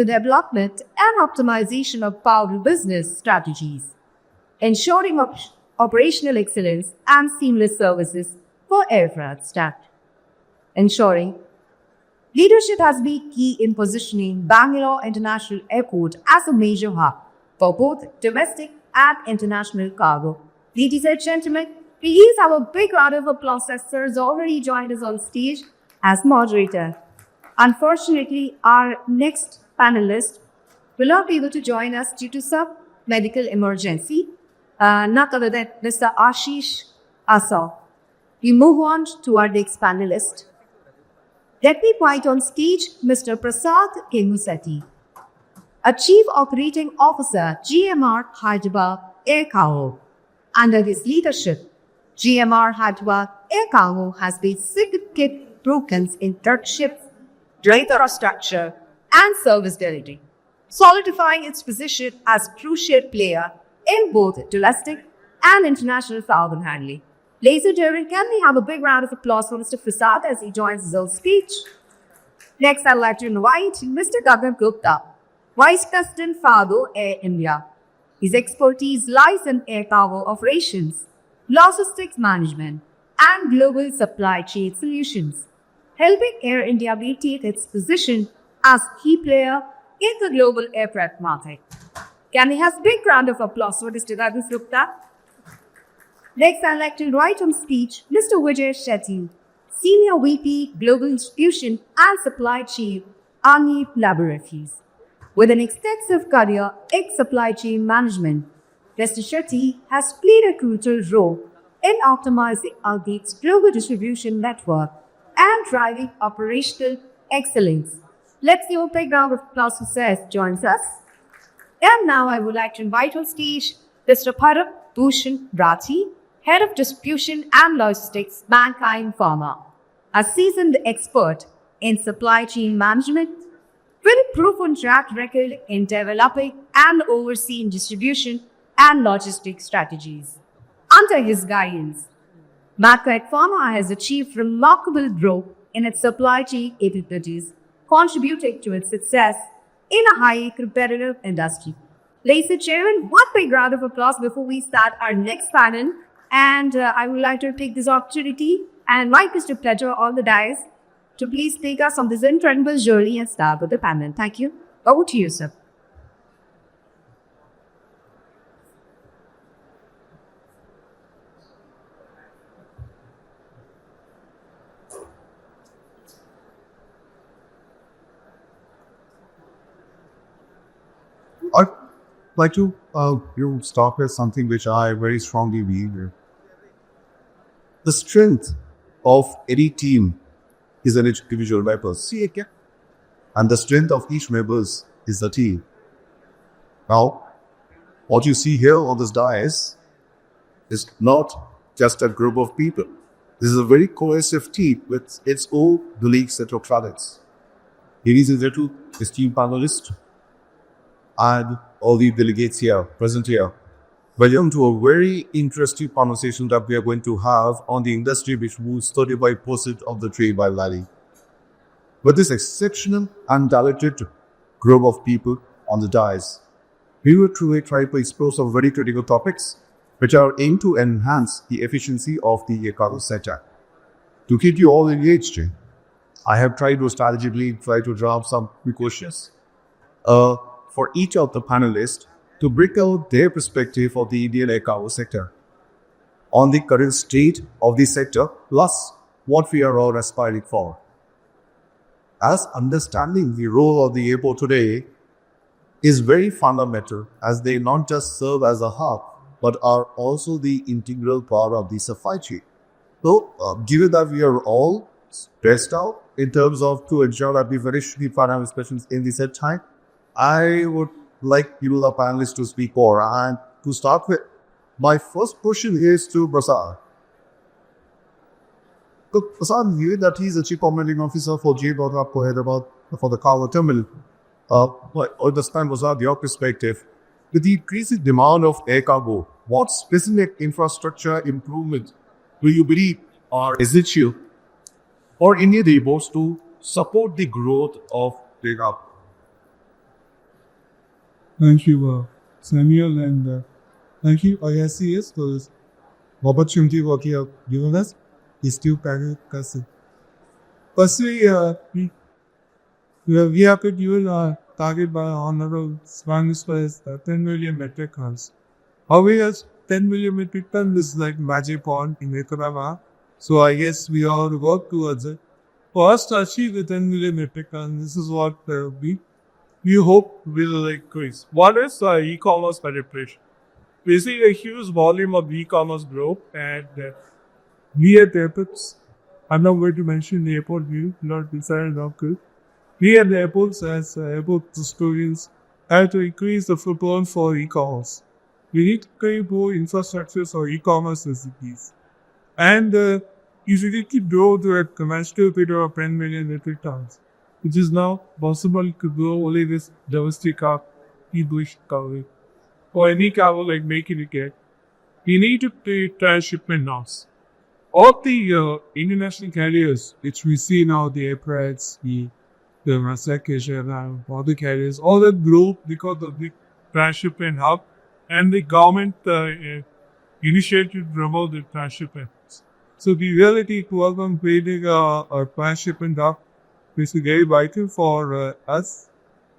the development and optimization of power business strategies, ensuring operational excellence and seamless services for aircraft staff. Ensuring leadership has been key in positioning Bangalore International Airport as a major hub for both domestic and international cargo. Ladies and gentlemen, please have a big round of applause as sir has already joined us on stage as moderator. Unfortunately, our next panelist will not be able to join us due to some medical emergency, none other than Mr. Ashish Asa. We move on to our next panelist. Let me invite on stage Mr. Prasad Kemusetti, a Chief Operating Officer, GMR Hyderabad Air Cargo. Under his leadership, GMR Hyderabad Air Cargo has made significant improvements in ship, infrastructure, and service delivery, solidifying its position as a crucial player in both domestic and international cargo handling. Ladies and gentlemen, can we have a big round of applause for Mr. Prasad as he joins his own speech? Next, I'd like to invite Mr. Gagan Gupta, Vice President Fargo Air India. His expertise lies in air cargo operations, logistics management, and global supply chain solutions, helping Air India maintain its position as a key player in the global aircraft market. Can we have a big round of applause for Mr. Gagan Gupta? Next, I'd like to invite on speech Mr. Vijay Shetty, Senior VP Global Distribution and Supply Chain, Army Laboratories. With an extensive career in supply chain management, Mr. Shetty has played a crucial role in optimizing Algate's global distribution network and driving operational excellence. Let's give a big round of applause for Seth joins us. And now I would like to invite on stage Mr. Bharat Bhushan Rathi, Head of Distribution and Logistics, Mankind Pharma, a seasoned expert in supply chain management with a proven track record in developing and overseeing distribution and logistics strategies. Under his guidance, Mankind Pharma has achieved remarkable growth in its supply chain capabilities, contributing to its success in a highly competitive industry. Ladies and gentlemen, one big round of applause before we start our next panel. And I would like to take this opportunity and invite Mr. Pleasure on the dais to please take us on this incredible journey and start with the panel. Thank you. Over to you, sir. I'd like to start with something which I very strongly believe in. The strength of any team is an individual member. And the strength of each member is the team. Now, what you see here on this dais is not just a group of people. This is a very cohesive team with its own unique set of talents. Ladies and gentlemen, esteemed panelists, and all the delegates here, present here, welcome to a very interesting conversation that we are going to have on the industry which moves 35% of the trade by value. With this exceptional and talented group of people on the dais, we will truly try to explore some very critical topics which are aimed to enhance the efficiency of the air cargo sector. To keep you all engaged, I have tried to strategically draft some quick questions for each of the panelists to bring out their perspective of the Indian air cargo sector on the current state of the sector, plus what we are all aspiring for. As understanding the role of the airport today is very fundamental, as they not just serve as a hub, but are also the integral part of the supply chain. So, given that we are all stressed out in terms of to ensure that we finish the final questions in the set time, I would like you, the panelists, to speak more. And to start with, my first question is to Prasad. Look, Prasad, given that he is the Chief Operating Officer for GMR Hyderabad for the cargo terminal, I understand, Prasad, your perspective. With the increasing demand of air cargo, what specific infrastructure improvements do you believe are essential for Indian airports to support the growth of air cargo? Thank you, Samuel, and thank you, ISCS, for this opportunity what you have given us. Is to Kasi. Firstly, we have to given our target by honorable Spanish was 10 million metric tons. However, 10 million metric tons is like magic pond in Ekurama. So I guess we all work towards it. For us to achieve the 10 million metric tons, this is what we hope will increase. One is e-commerce penetration. We see a huge volume of e-commerce growth, and we at airports, I'm not going to mention the airport view, not decided not good. We at the airports, as airport historians, have to increase the footprint for e-commerce. We need to create more infrastructures for e-commerce facilities. And if we keep grow to a conventional figure of 10 million metric tons, which is now possible to grow only with domestic e-bush coverage, or any cargo like making it get, we need to create transshipment norms. All the international carriers, which we see now, the airports, the Masak Asia, all the carriers, all that grow because of the transshipment hub, and the government initiated to promote the transshipment. So the reality to work on creating a transshipment hub is very vital for us.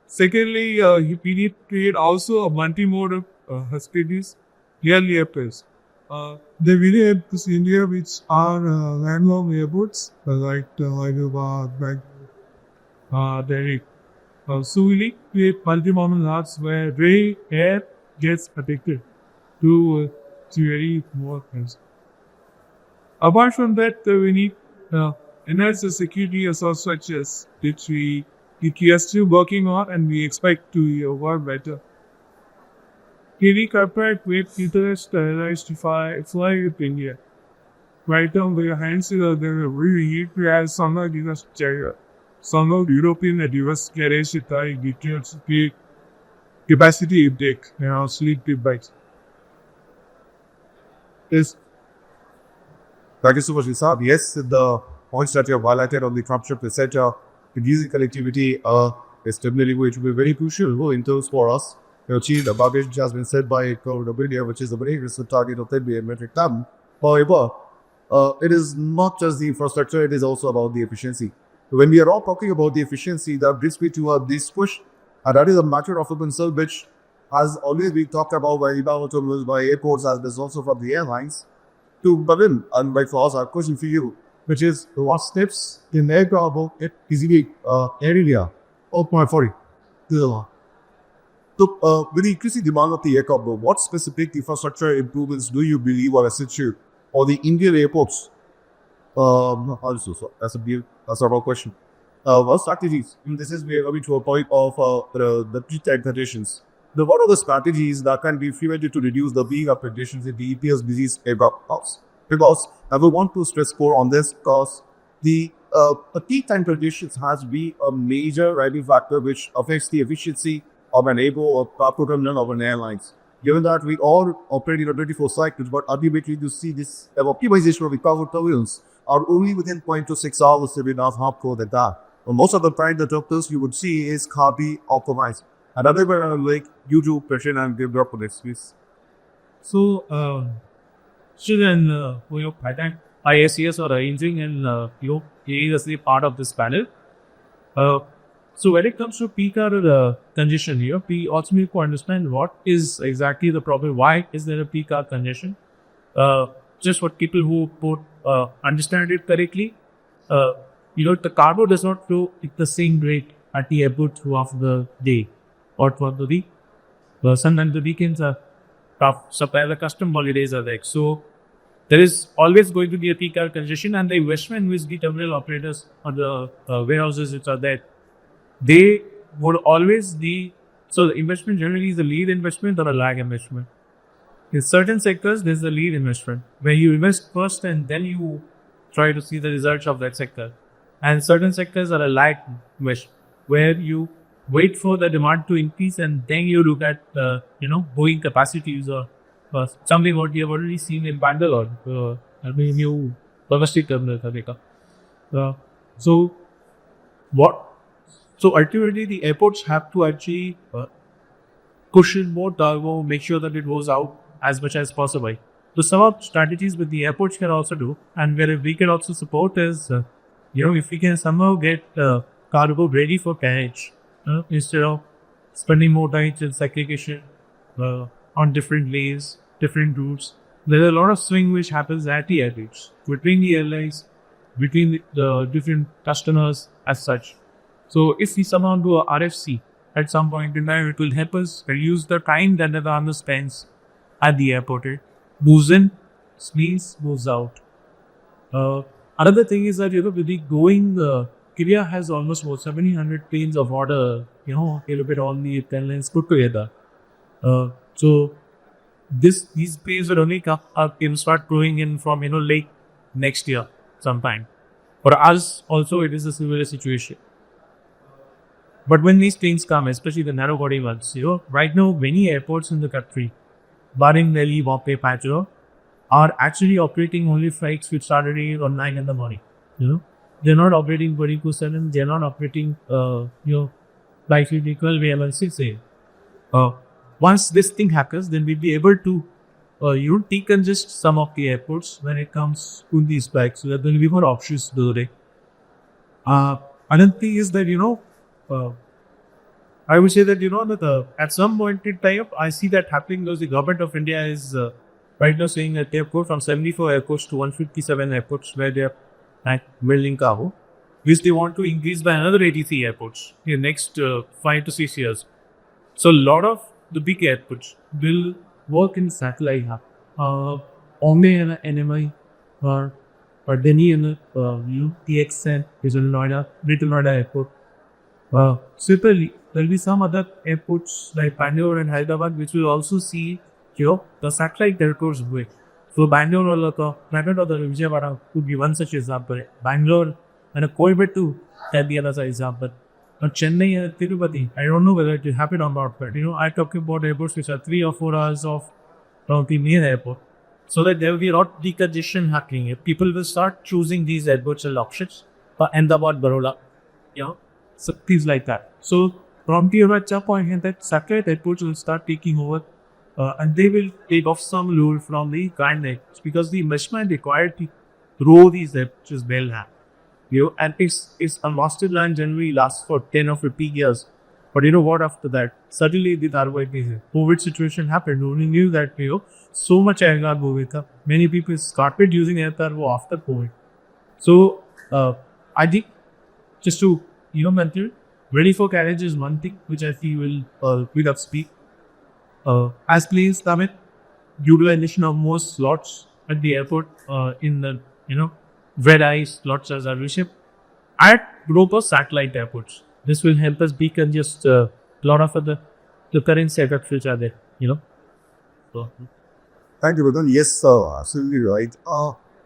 Secondly, we need to create also a multimodal facilities near airports. The really airports in India which are landmark airports like Hyderabad, Delhi. So we need to create multimodal hubs where rail air gets addicted to very more things. Apart from that, we need enhance the security infrastructures which we are still working on, and we expect to work better. Any corporate with interest airlines to fly with India. Right now, their hands are there really need to have some of US carrier. Some of European and US carriers details capacity intake and sleep bikes. Yes. Thank you so much, Vishal. Yes, the points that you have highlighted on the Trumpship, etc., reducing connectivity is definitely going to be very crucial in terms for us to achieve the target which has been set by India, which is a very aggressive target of 10 billion metric ton. However, it is not just the infrastructure, it is also about the efficiency. When we are all talking about the efficiency, that brings me to this push, and that is a matter of concern which has always been talked about by terminals, by airports, as well as also from the airlines. To Bhavin, and by for us, our question for you, which is what steps in air cargo at easily Air India? Oh, my, sorry. So, with the increasing demand of the air cargo, what specific infrastructure improvements do you believe are essential for the Indian airports? Also, that's a wrong question. What strategies? This is we are coming to a point of the pre-tech conditions. What are the strategies that can be implemented to reduce the being of conditions in the EPS disease aircraft house? Because I will want to stress more on this because the peak time conditions has been a major driving factor which affects the efficiency of an airport or cargo terminal of an airlines. Given that we all operate in a 24 cycles, but ultimately to see this optimization of the cargo terminals are only within 0.26 hours to be not hardcore than that. Most of the time the doctors you would see is copy optimized. Another one like you do pressure and give up on this, please. So, student, I think ISCS or arranging and he is the part of this panel. So when it comes to peak hour congestion here, we also need to understand what is exactly the problem. Why is there a peak hour congestion? Just for people who understand it correctly, the cargo does not flow at the same rate at the airport throughout the day or throughout the week. Sometimes the weekends are tough. Sometimes the custom holidays are there. So there is always going to be a peak hour congestion, and the investment which the terminal operators or the warehouses which are there, they would always be. So the investment generally is a lead investment or a lag investment. In certain sectors, there's a lead investment where you invest first and then you try to see the results of that sector. And certain sectors are a lag investment where you wait for the demand to increase and then you look at Boeing capacities or something what we have already seen in Bangalore, new domestic terminal. So, ultimately the airports have to actually cushion, more turbo, make sure that it goes out as much as possible. So some of the strategies with the airports can also do, and where we can also support is, if we can somehow get cargo ready for carriage, instead of spending more time in segregation on different lanes, different routes. There are a lot of swing which happens at the airports between the airlines, between the different customers as such. So if we somehow do a RFC at some point in time, it will help us reduce the time that the runner spends at the airport. It moves in, sneeze, moves out. Another thing is that, with the going, Korea has almost about 700 planes of order, a little bit all the airlines put together. So these planes will only come up and start growing in from, late next year sometime. For us also, it is a similar situation. But when these planes come, especially the narrow body ones, right now many airports in the country, barring Delhi, Bombay, Pajero, are actually operating only flights which start at 8 or 9 in the morning. They're not operating 24/7. They're not operating, flights with equal VML6A. Once this thing happens, then we'll be able to, decongest some of the airports when it comes to these flights, so that there will be more options to do it. Another thing is that, I would say that, that at some point in time, I see that happening because the government of India is right now saying that they have gone from 74 airports to 157 airports where they are building cargo, which they want to increase by another 83 airports in the next 5 to 6 years. So a lot of the big airports will work in satellite hub. Bombay and NMI or Delhi and TXN is in Noida, Greater Noida Airport. Similarly, there will be some other airports like Bangalore and Hyderabad which will also see the satellite airports going. So Bangalore or Vijayawada could be one such example. Bangalore and Coimbatore can be another example. But Chennai and Tirupati, I don't know whether it will happen or not, but I'm talking about airports which are 3 or 4 hours of from the main airport. So that there will be a lot of decongestion happening. People will start choosing these airports as options for Ahmedabad, Baroda, so things like that. So from the point that satellite airports will start taking over, and they will take off some load from the grand airports because the investment required to grow these airports is well have. And it's a master plan generally lasts for 10 or 15 years. But what after that? Suddenly the COVID situation happened. Nobody knew that, so much air cargo. Many people started using air cargo after COVID. So, I think just to, mention, ready for carriage is one thing which I feel will quick up speed. As planes come in, utilization of more slots at the airport in the, red-eye slots as are reshaped at proper satellite airports. This will help us decongest a lot of the current setups which are there, So, Thank you, Vedant. Yes, absolutely right.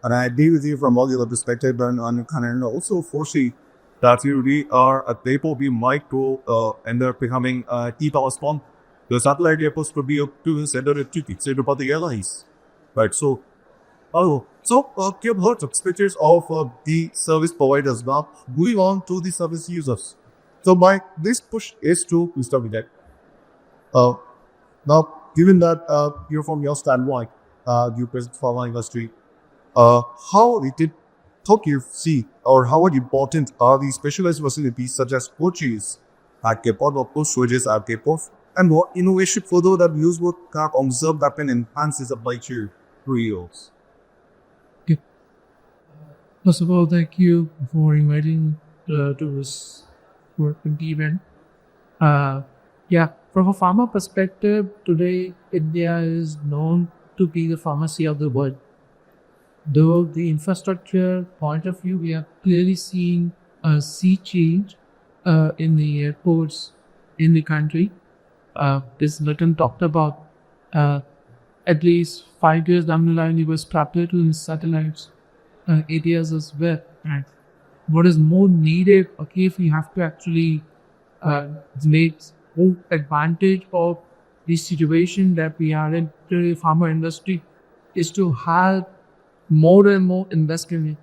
And I agree with you from all the other perspectives, and also foresee that we are at the airport, we might go end up becoming e-power spawn. The satellite airports could be up to center about the airlines, right? So, you have heard of pictures of the service providers. Now, moving on to the service users. So, this push is to Mr. Vivek. Now, given that you're from your standpoint, you present pharma industry, how did you see, or how important are these specialized facilities such as coaches at Kepot or post switches at Kepot, and what innovation further that use would observe that can enhance the supply chain reels? First of all, thank you for inviting to this event. From a pharma perspective, today India is known to be the pharmacy of the world. Though the infrastructure point of view, we are clearly seeing a sea change in the airports in the country. This Nitin talked about at least 5 years down the line, we were strapped to satellites areas as well. And what is more needed, if we have to actually make full advantage of the situation that we are in the pharma industry, is to have more and more investment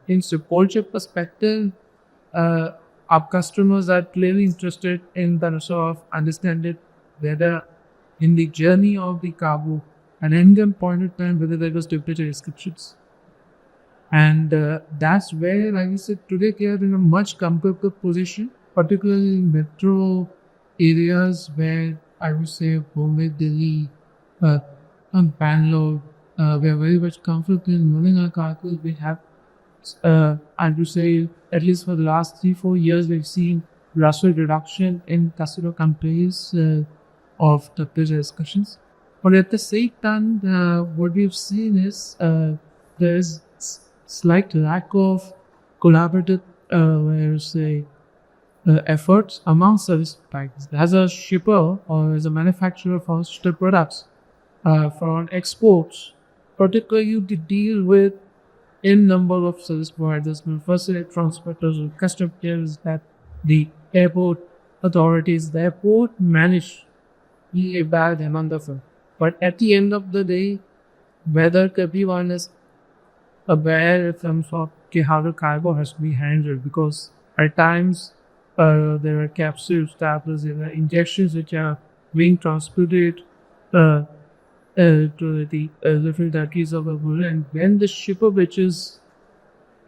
in culture perspective. Our customers are clearly interested in terms of understanding whether in the journey of the cargo at any given point in time, whether there was temperature restrictions. And that's where I would say today we are in a much comfortable position, particularly in metro areas where I would say Bombay, Delhi, and Bangalore, we are very much comfortable in moving our cargoes. We have, I would say, at least for the last 3-4 years, we've seen drastic reduction in customer complaints of the temperature discussions. But at the same time, what we've seen is there's slight lack of collaborative, efforts among service providers. As a shipper or as a manufacturer for ship products, for exports, particularly you deal with n number of service providers, facility transporters, customs carriers that the airport authorities, the airport manage a bad amount of them. But at the end of the day, whether everyone is aware in terms of how the cargo has to be handled, because at times there are capsules, tablets, there are injections which are being transported to the different countries of the world, and when the shipper which is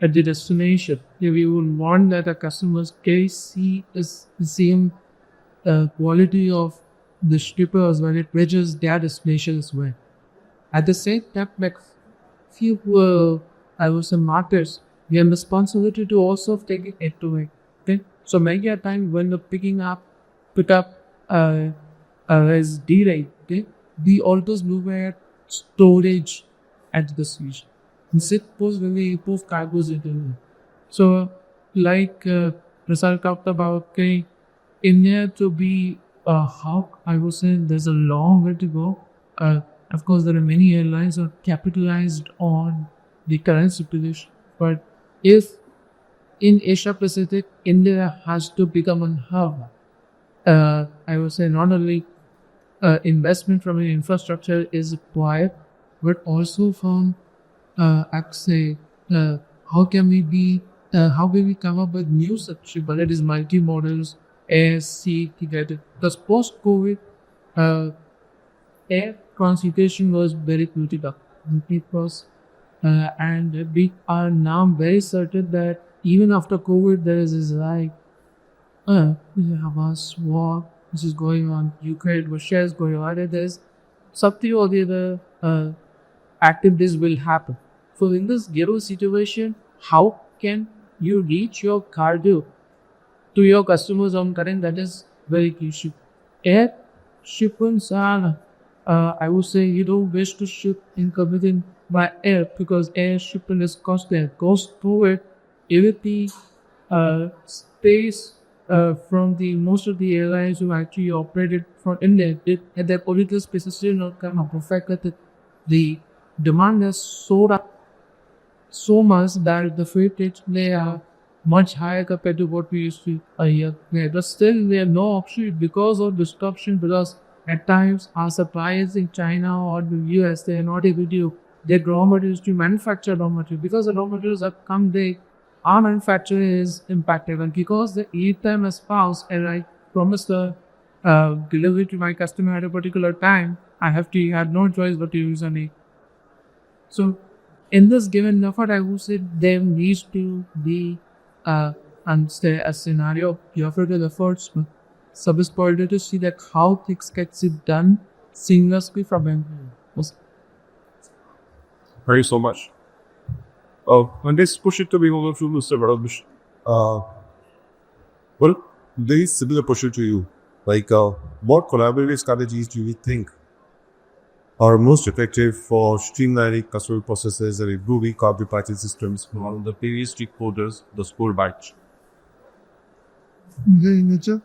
at the destination, we would want that the customers can see the same quality of the shipper as well, it reaches their destination as well. At the same time, like few I was in markets, we have responsibility to also take it to it. Okay, so many a time when the pickup is delayed, okay, we always look at storage at the destination. And suppose when we import cargoes into it. So, like Prasad talked about, okay, India to be how I was saying, there's a long way to go. Of course, there are many airlines that are capitalized on the current situation. But if in Asia Pacific, India has to become a hub, I would say not only investment from an infrastructure is required, but also from I would say how can we come up with new such, whether it is multi-modals, air, sea, together. Because post-COVID, air transportation was very critical. It was, and we are now very certain that even after COVID, there is this Hamas war which is going on, Ukraine, Russia is going on, and there's something or the other activities will happen. So in this given situation, how can you reach your cargo to your customers on current? That is very crucial. Air shipments are, I would say, you don't wish to ship in committing by air because air shipment is costly. Goes through it, even the space from the most of the airlines who actually operated from India did at their political spaces still not come up. In fact, that the demand has soared up so much that the freight rates they are much higher compared to what we used to a year ago. But still, they have no option because of disruption. Because at times, our suppliers in China or the US, they are not able to get raw materials to manufacture raw materials. Because the raw materials have come, our manufacturer is impacted. And because the lead time has passed, and I promised the delivery to my customer at a particular time, I have no choice but to use an. So, in this given effort, I would say there needs to be a scenario, the effort efforts, service provider to see that how things gets it done seamlessly from everyone. Thank you so much. And let's push it to be over to Mr. Bharat. Well, very similar question to you. Like, what collaborative strategies do you think are most effective for streamlining customer processes and improving cargo purchase systems from the previous stakeholders, the school batch? Very nature.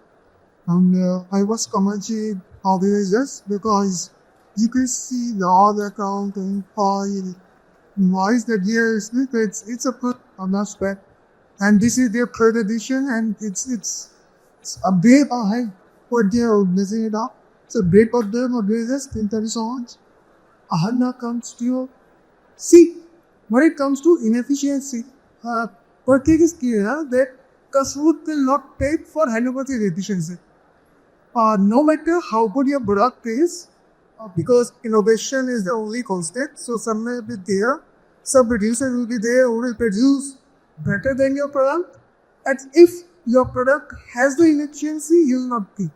And I was commenting how it is just because you can see the other account and file invoice that here is it's a good aspect. And this is their third edition and it's a bit behind what they are messing it up. It's a bit of them or just intelligence. Ahana comes to you. See, when it comes to inefficiency, one thing is clear that customer will not pay for homeopathy efficiency. No matter how good your product is, because innovation is the only constant. So some may be there, some producer will be there who will produce better than your product. And if your product has the inefficiency, you will not pay.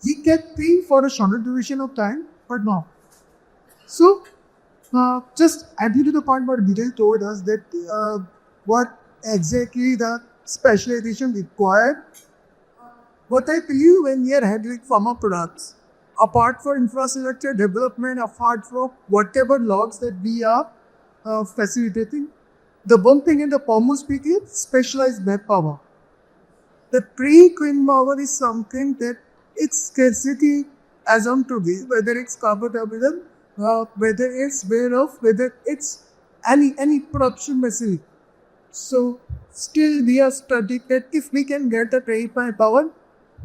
You can pay for a shorter duration of time, but not. So just adding to the point what Vijay told us that what exactly the specialization required. What I believe when we are handling pharma products, apart from infrastructure development, apart from whatever logs that we are facilitating, the one thing in the formal speak is specialized manpower. The pre-queen power is something that its scarcity as on today, whether it's comfortable, whether it's warehouse, whether it's any production facility. So still we are studying that if we can get a trained manpower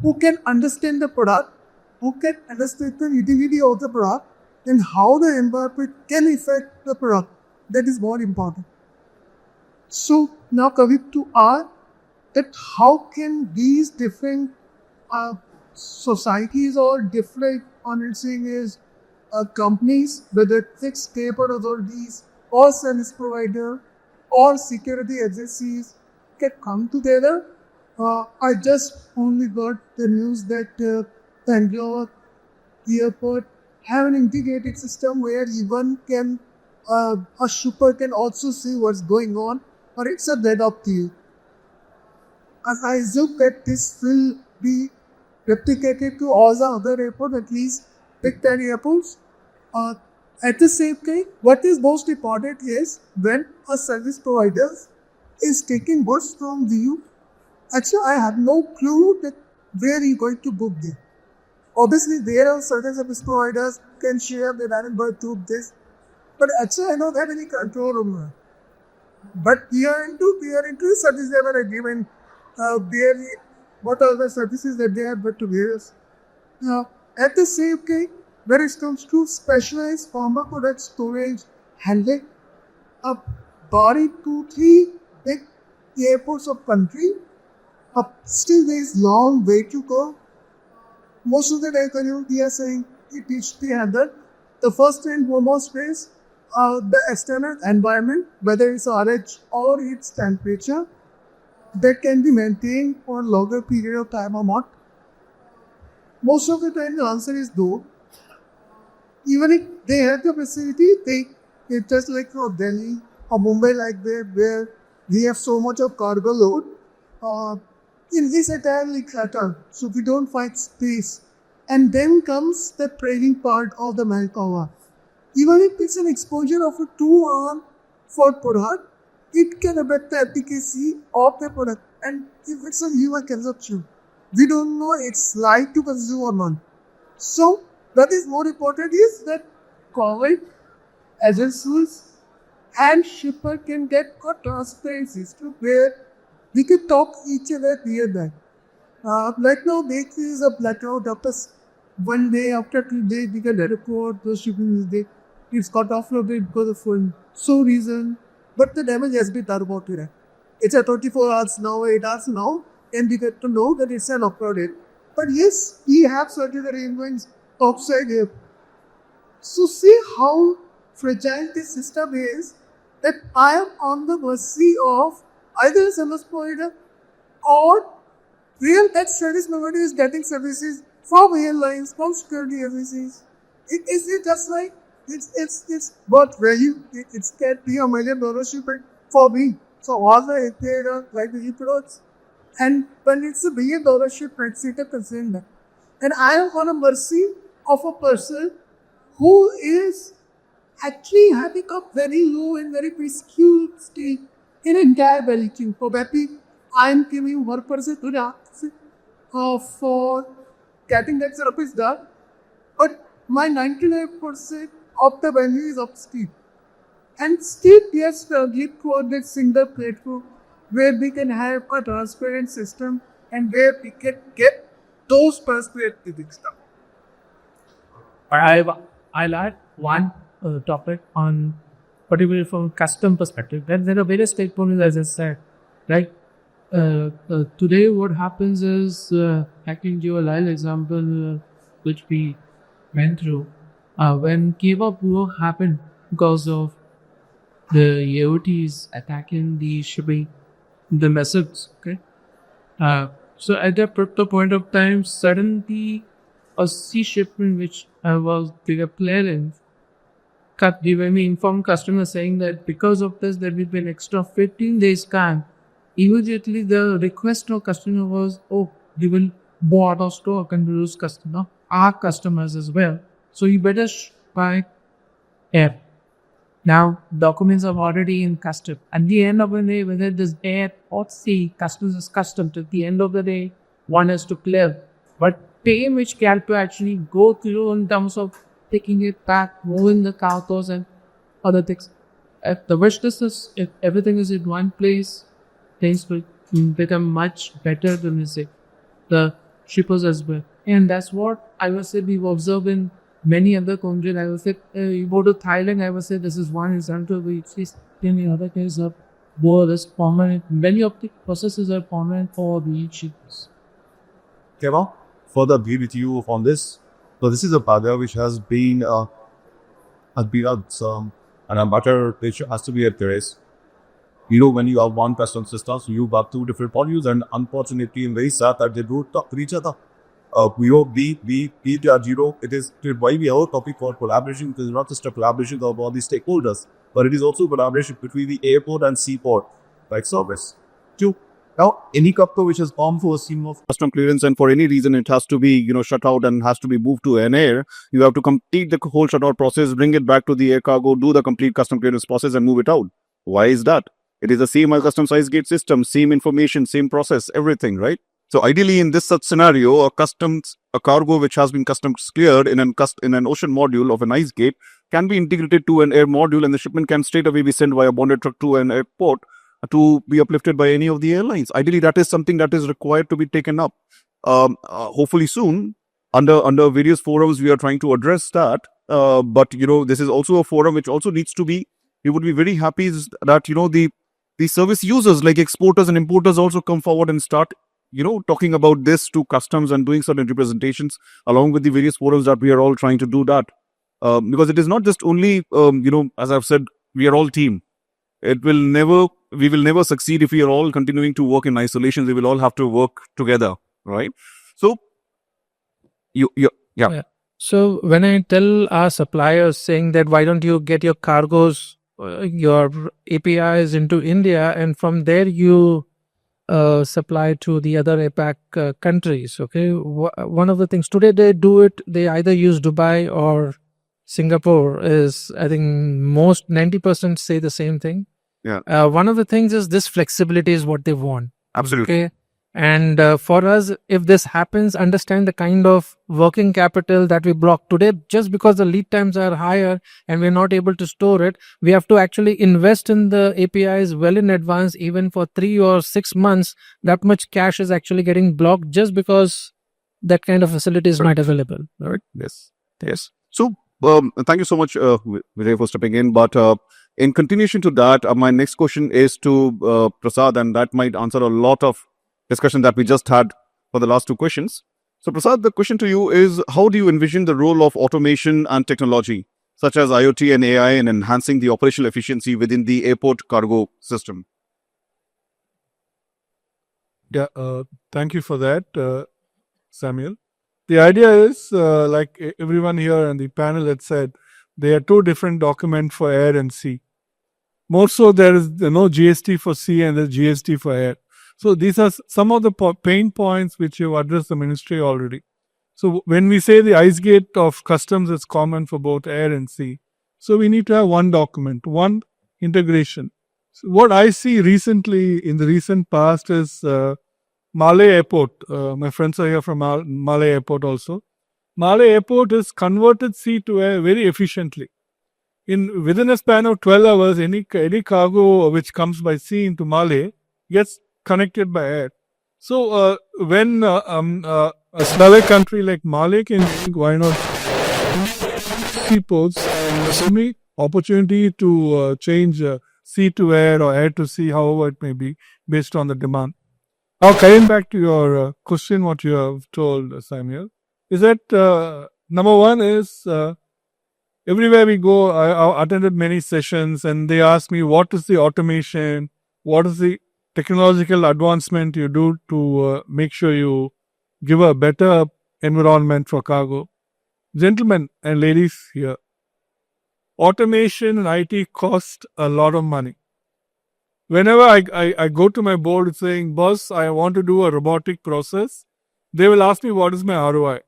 who can understand the product, who can understand the utility of the product, and how the environment can affect the product. That is more important. So now coming to R, that how can these different societies or different honestly is companies, whether it's state authorities or service provider or security agencies can come together. I just only got the news that Bangalore airport have an integrated system where even can a shipper can also see what's going on, or it's a dead up to you. As I assume that this will be replicated to all the other airports, at least big 10 airports. At the same time, what is most important is when a service provider is taking goods from you, actually I have no clue that where you're going to book them. Obviously, there are certain service providers can share that I am going to book this, but actually I don't have any control over it. But we are into service level agreement. What are the services that they have got to give us? At the same time, when it comes to specialized pharma product storage handling, barring 2-3 big airports of country, still there is long way to go. Most of the time, we are saying it needs to be handled. The first and foremost is the external environment, whether it's RH or its temperature, that can be maintained for a longer period of time or not. Most of the time, the answer is no. Even if they have the facility, it's just like Delhi or Mumbai, like that, where we have so much of cargo load. In this entirely cluttered, so we don't find space. And then comes the training part of the manpower. Even if it's an exposure of a 2 hour for product, it can affect the efficacy of the product. And if it's a human consumption, we don't know it's like to consume or not. So, what is more important is that COVID agencies and shipper can get a transparent system where we can talk each other near that. Right now, there is a blackout of us. One day after 2 days, we get a report, the shipping is there. It's got off of it because of so reason. But the damage has been done about it. It's a 24 hours now, 8 hours now, and we get to know that it's an occurred. But yes, we have certain arrangements outside here. So see how fragile this system is, that I am on the mercy of either a service provider or real that service provider is getting services from airlines, from security agencies. Is it just like it's worth value? It can be $1 million shipment for me. So all the aircraft like the products. And when it's $1 billion shipment, it's a concern. And I am on a mercy of a person who is actually having a very low and very prescue state in entire value chain. Probably I am giving 1% to the for getting that service done, but my 99% of the value is upstream. And still we are struggling for that single platform where we can have a transparent system and where we can get those perspectives stuff. I'll add one topic on, particularly from custom perspective. Then there are various stakeholders, as I said, right? Today, what happens is, I can give a live example which we went through. When Keva War happened because of the Yehutis attacking the shipping, the methods, okay? So at that particular point of time, suddenly a sea shipment which I was bigger player in cut when we informed customers saying that because of this there will be an extra 15 days time. Immediately the request of customer was, oh, we will go out of stock and lose customer, our customers as well. So you better buy air. Now, documents are already in custom. At the end of the day, whether it is air or sea, customs is custom. At the end of the day, one has to clear. But pay which can to actually go through in terms of taking it back, moving the cargoes and other things. If the wish list is, if everything is in one place, things will become much better than the shippers as well. And that's what I would say we've observed in many other countries. I would say you go to Thailand, I would say this is one example we see in the other case of war is permanent. Many of the processes are permanent for the shippers. Keva, further agree with you on this. So this is a paga which has been an matter which has to be at terrace. You know, when you have one custom system, so you have two different modules, and unfortunately, I'm very sad that they don't talk to each other. It is why we have a topic for collaboration. It is not just a collaboration of all the stakeholders, but it is also collaboration between the airport and seaport, like service. Two. Now, any cargo which has gone for a scheme of custom clearance and for any reason it has to be, shut out and has to be moved to an air, you have to complete the whole shutout process, bring it back to the air cargo, do the complete custom clearance process and move it out. Why is that? It is the same as custom size gate system, same information, same process, everything, right? So ideally, in this such scenario, a cargo which has been customs cleared in an ocean module of an ice gate can be integrated to an air module, and the shipment can straight away be sent via bonded truck to an airport to be uplifted by any of the airlines. Ideally, that is something that is required to be taken up. Hopefully soon, under various forums, we are trying to address that. But this is also a forum which also needs to be. We would be very happy that the service users like exporters and importers also come forward and start talking about this to customs and doing certain representations along with the various forums that we are all trying to do that. Because it is not just only, as I've said, we are all team. We will never succeed if we are all continuing to work in isolation. We will all have to work together, right? So, yeah. So when I tell our suppliers saying that why don't you get your cargoes, your APIs into India, and from there you supply to the other APAC countries. Okay, one of the things today they do it. They either use Dubai or Singapore. Is I think most 90% say the same thing. Yeah. One of the things is this flexibility is what they want. Absolutely. Okay. And for us, if this happens, understand the kind of working capital that we block today, just because the lead times are higher and we're not able to store it, we have to actually invest in the APIs well in advance, even for 3 or 6 months. That much cash is actually getting blocked just because that kind of facility is not available. Right? Yes. So, thank you so much, Vijay, for stepping in. But in continuation to that, my next question is to Prasad, and that might answer a lot of discussion that we just had for the last two questions. So Prasad, the question to you is, how do you envision the role of automation and technology, such as IoT and AI, in enhancing the operational efficiency within the airport cargo system? Yeah, thank you for that, Samuel. The idea is, like everyone here and the panel had said, there are two different documents for air and sea. More so, there is no GST for sea and there's GST for air. So these are some of the pain points which you've addressed the ministry already. So when we say the ice gate of customs is common for both air and sea, so we need to have one document, one integration. So what I see recently in the recent past is Malé Airport. My friends are here from Malé Airport also. Malé Airport is converted sea to air very efficiently. Within a span of 12 hours, any cargo which comes by sea into Malé gets connected by air. So when a smaller country like Malé can think, why not seaports, and me opportunity to change sea to air or air to sea, however it may be, based on the demand. Now, coming back to your question, what you have told, Samuel, is that number one is everywhere we go, I attended many sessions and they ask me, what is the automation? What is the technological advancement you do to make sure you give a better environment for cargo? Gentlemen and ladies here, automation and IT cost a lot of money. Whenever I go to my board saying, boss, I want to do a robotic process, they will ask me what is my ROI.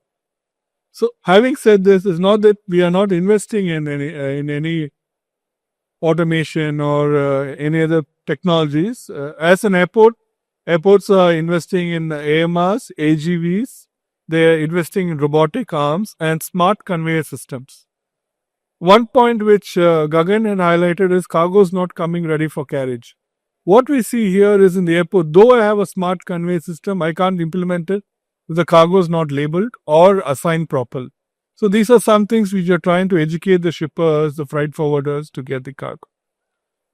So having said this, it's not that we are not investing in any automation or any other technologies. As an airport, airports are investing in AMRs, AGVs. They are investing in robotic arms and smart conveyor systems. One point which Gagan had highlighted is cargo is not coming ready for carriage. What we see here is in the airport, though I have a smart conveyor system, I can't implement it if the cargo is not labeled or assigned properly. So these are some things which are trying to educate the shippers, the freight forwarders to get the cargo.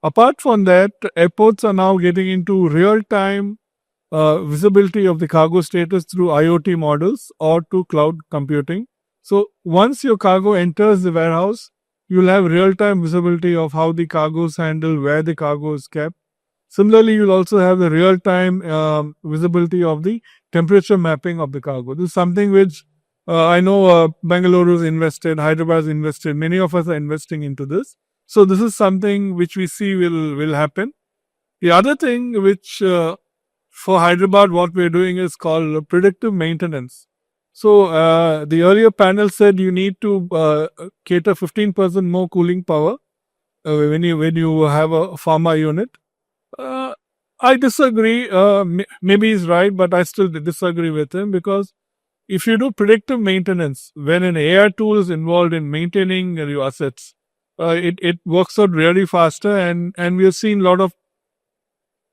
Apart from that, airports are now getting into real-time visibility of the cargo status through IoT models or to cloud computing. So once your cargo enters the warehouse, you'll have real-time visibility of how the cargo is handled, where the cargo is kept. Similarly, you'll also have the real-time visibility of the temperature mapping of the cargo. This is something which I know Bangalore has invested, Hyderabad has invested, many of us are investing into this. So this is something which we see will happen. The other thing which for Hyderabad, what we're doing is called predictive maintenance. So the earlier panel said you need to cater 15% more cooling power when you have a pharma unit. I disagree. Maybe he's right, but I still disagree with him because if you do predictive maintenance, when an AI tool is involved in maintaining your assets, it works out really faster, and we have seen a lot of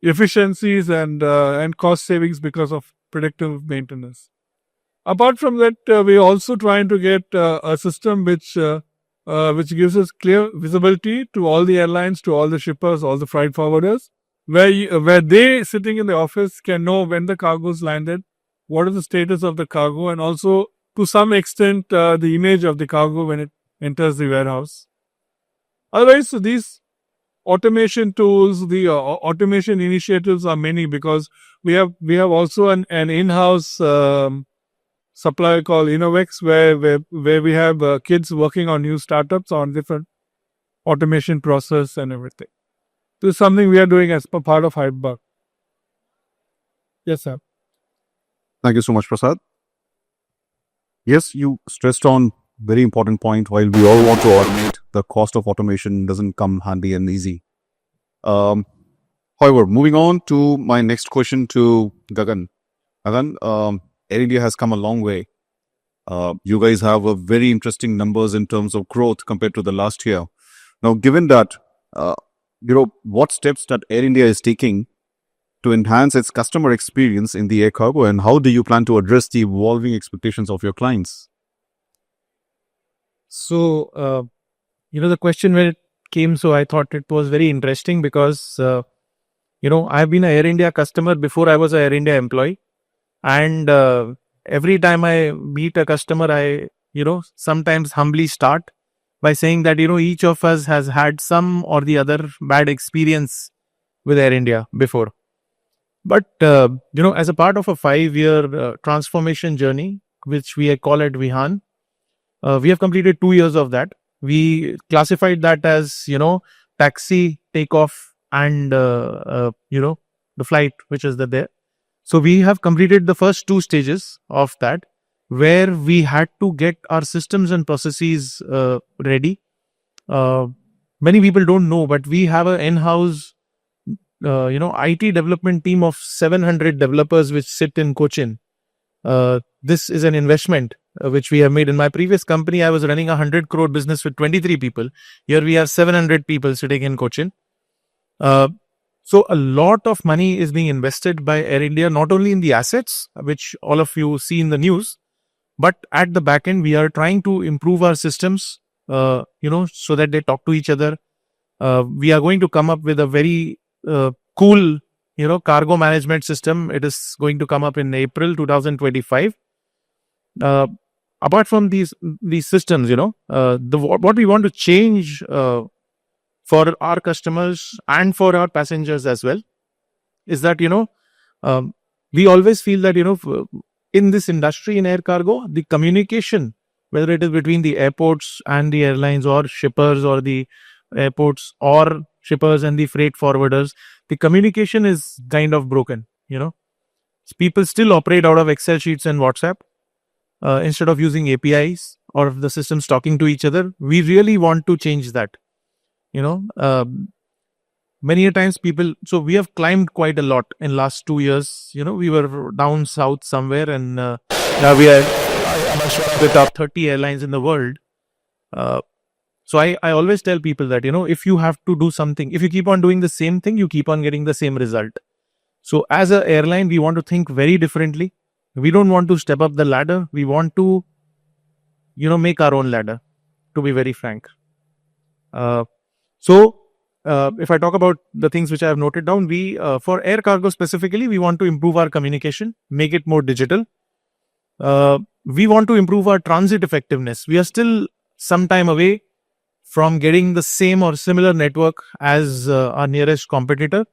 efficiencies and cost savings because of predictive maintenance. Apart from that, we are also trying to get a system which gives us clear visibility to all the airlines, to all the shippers, all the freight forwarders, where they sitting in the office can know when the cargo is landed, what is the status of the cargo, and also to some extent the image of the cargo when it enters the warehouse. Otherwise, so these automation tools, the automation initiatives are many because we have also an in-house supplier called Innovex where we have kids working on new startups on different automation process and everything. This is something we are doing as part of Hyderabad. Yes, sir. Thank you so much, Prasad. Yes, you stressed on very important point. While we all want to automate, the cost of automation doesn't come handy and easy. However, moving on to my next question to Gagan. Gagan, Air India has come a long way. You guys have a very interesting numbers in terms of growth compared to the last year. Now, given that, what steps that Air India is taking to enhance its customer experience in the air cargo, and how do you plan to address the evolving expectations of your clients? So, the question when it came, so I thought it was very interesting because, I've been an Air India customer before I was an Air India employee. And every time I meet a customer, I, sometimes humbly start by saying that, each of us has had some or the other bad experience with Air India before. But, as a part of a 5-year transformation journey, which we call it Vihan, we have completed 2 years of that. We classified that as, taxi, takeoff, and, the flight, which is there. So we have completed the first 2 stages of that, where we had to get our systems and processes ready. Many people don't know, but we have an in-house, IT development team of 700 developers which sit in Cochin. This is an investment which we have made. In my previous company, I was running a 100 crore business with 23 people. Here we have 700 people sitting in Cochin. So a lot of money is being invested by Air India, not only in the assets, which all of you see in the news, but at the back end, we are trying to improve our systems, so that they talk to each other. We are going to come up with a very cool, cargo management system. It is going to come up in April 2025. apart from these systems, what we want to change for our customers and for our passengers as well is that we always feel that in this industry, in air cargo, the communication, whether it is between the airports and the airlines, or shippers, or the airports or shippers and the freight forwarders, the communication is kind of broken. People still operate out of Excel sheets and WhatsApp instead of using APIs or the systems talking to each other. We really want to change that. Many a times so we have climbed quite a lot in last 2 years. We were down south somewhere, and now we are amongst the top 30 airlines in the world. So I always tell people that, if you have to do something, if you keep on doing the same thing, you keep on getting the same result. So as an airline, we want to think very differently. We don't want to step up the ladder. We want to, make our own ladder, to be very frank. If I talk about the things which I have noted down, we, for air cargo specifically, we want to improve our communication, make it more digital. We want to improve our transit effectiveness. We are still some time away from getting the same or similar network as our nearest competitor.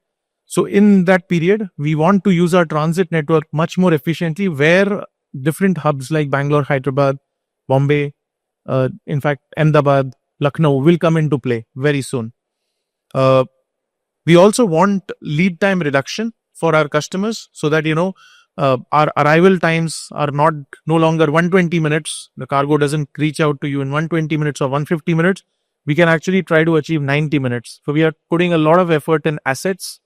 So in that period, we want to use our transit network much more efficiently, where different hubs like Bangalore, Hyderabad, Bombay, in fact, Ahmedabad, Lucknow will come into play very soon. We also want lead time reduction for our customers, so that, our arrival times are no longer 120 minutes. The cargo doesn't reach out to you in 120 minutes or 150 minutes. We can actually try to achieve 90 minutes. So we are putting a lot of effort in assets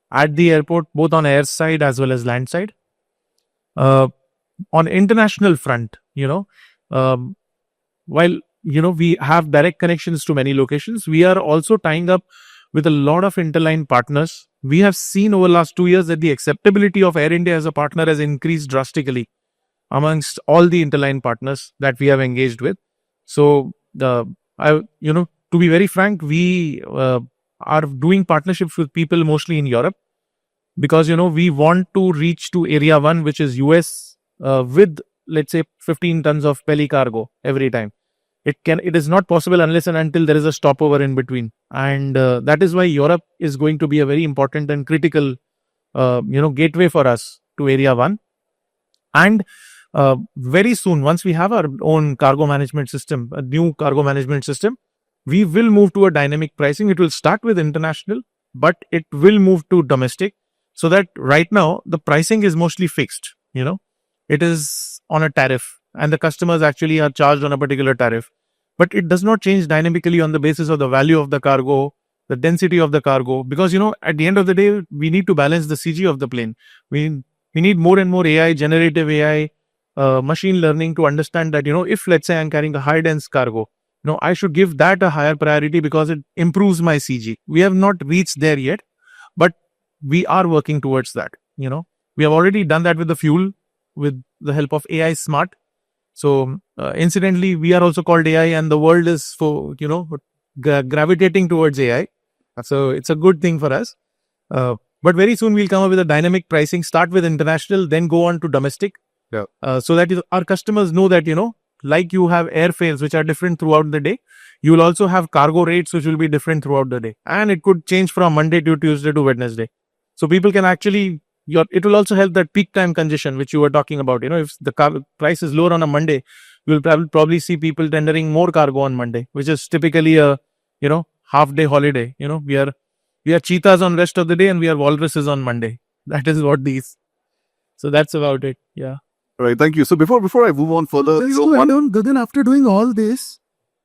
at the airport, both on air side as well as land side. On international front, while we have direct connections to many locations, we are also tying up with a lot of interline partners. We have seen over the last 2 years that the acceptability of Air India as a partner has increased drastically amongst all the interline partners that we have engaged with. So, to be very frank, we are doing partnerships with people mostly in Europe, because we want to reach to area 1, which is US, with, let's say, 15 tons of belly cargo every time. It is not possible unless and until there is a stopover in between, and that is why Europe is going to be a very important and critical gateway for us to area 1. And very soon, once we have our own cargo management system, a new cargo management system, we will move to a dynamic pricing. It will start with international, but it will move to domestic, so that right now the pricing is mostly fixed. It is on a tariff, and the customers actually are charged on a particular tariff, but it does not change dynamically on the basis of the value of the cargo, the density of the cargo, because at the end of the day, we need to balance the CG of the plane. We need more and more AI, generative AI, machine learning to understand that, if let's say I'm carrying a high dense cargo, I should give that a higher priority because it improves my CG. We have not reached there yet, but we are working towards that. We have already done that with the fuel, with the help of AI Smart. So incidentally, we are also called AI, and the world is gravitating towards AI. So it's a good thing for us. But very soon we'll come up with a dynamic pricing, start with international, then go on to domestic. Yeah. So that our customers know that, like you have airfares which are different throughout the day, you will also have cargo rates which will be different throughout the day. And it could change from Monday to Tuesday to Wednesday. So people can actually, it will also help that peak time congestion which you were talking about. If the price is lower on a Monday, you will probably see people tendering more cargo on Monday, which is typically a, half day holiday. We are cheetahs on rest of the day, and we are walruses on Monday. That is what these. So that's about it. Yeah. All right, thank you. So before I move on further, Gagan, after doing all this,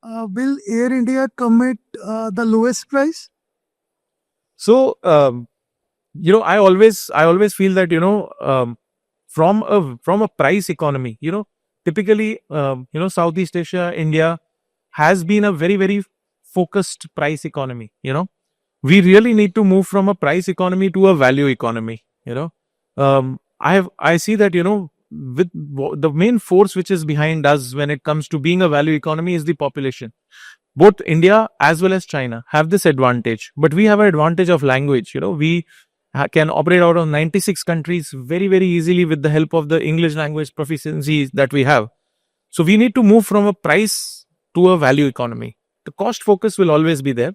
will Air India commit the lowest price? So, I always feel that, from a price economy, typically, Southeast Asia, India has been a very, very focused price economy. We really need to move from a price economy to a value economy. I see that, with the main force which is behind us when it comes to being a value economy is the population. Both India as well as China have this advantage, but we have an advantage of language. We can operate out of 96 countries very, very easily with the help of the English language proficiency that we have. So we need to move from a price to a value economy. The cost focus will always be there.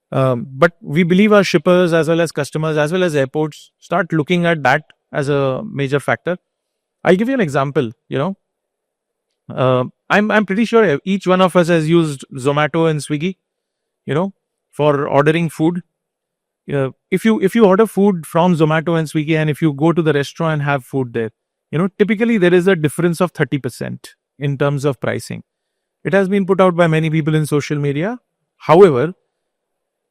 But we believe our shippers as well as customers as well as airports start looking at that as a major factor. I'll give you an example, I'm pretty sure each one of us has used Zomato and Swiggy, for ordering food. If you order food from Zomato and Swiggy and if you go to the restaurant and have food there, typically there is a difference of 30% in terms of pricing. It has been put out by many people in social media. However,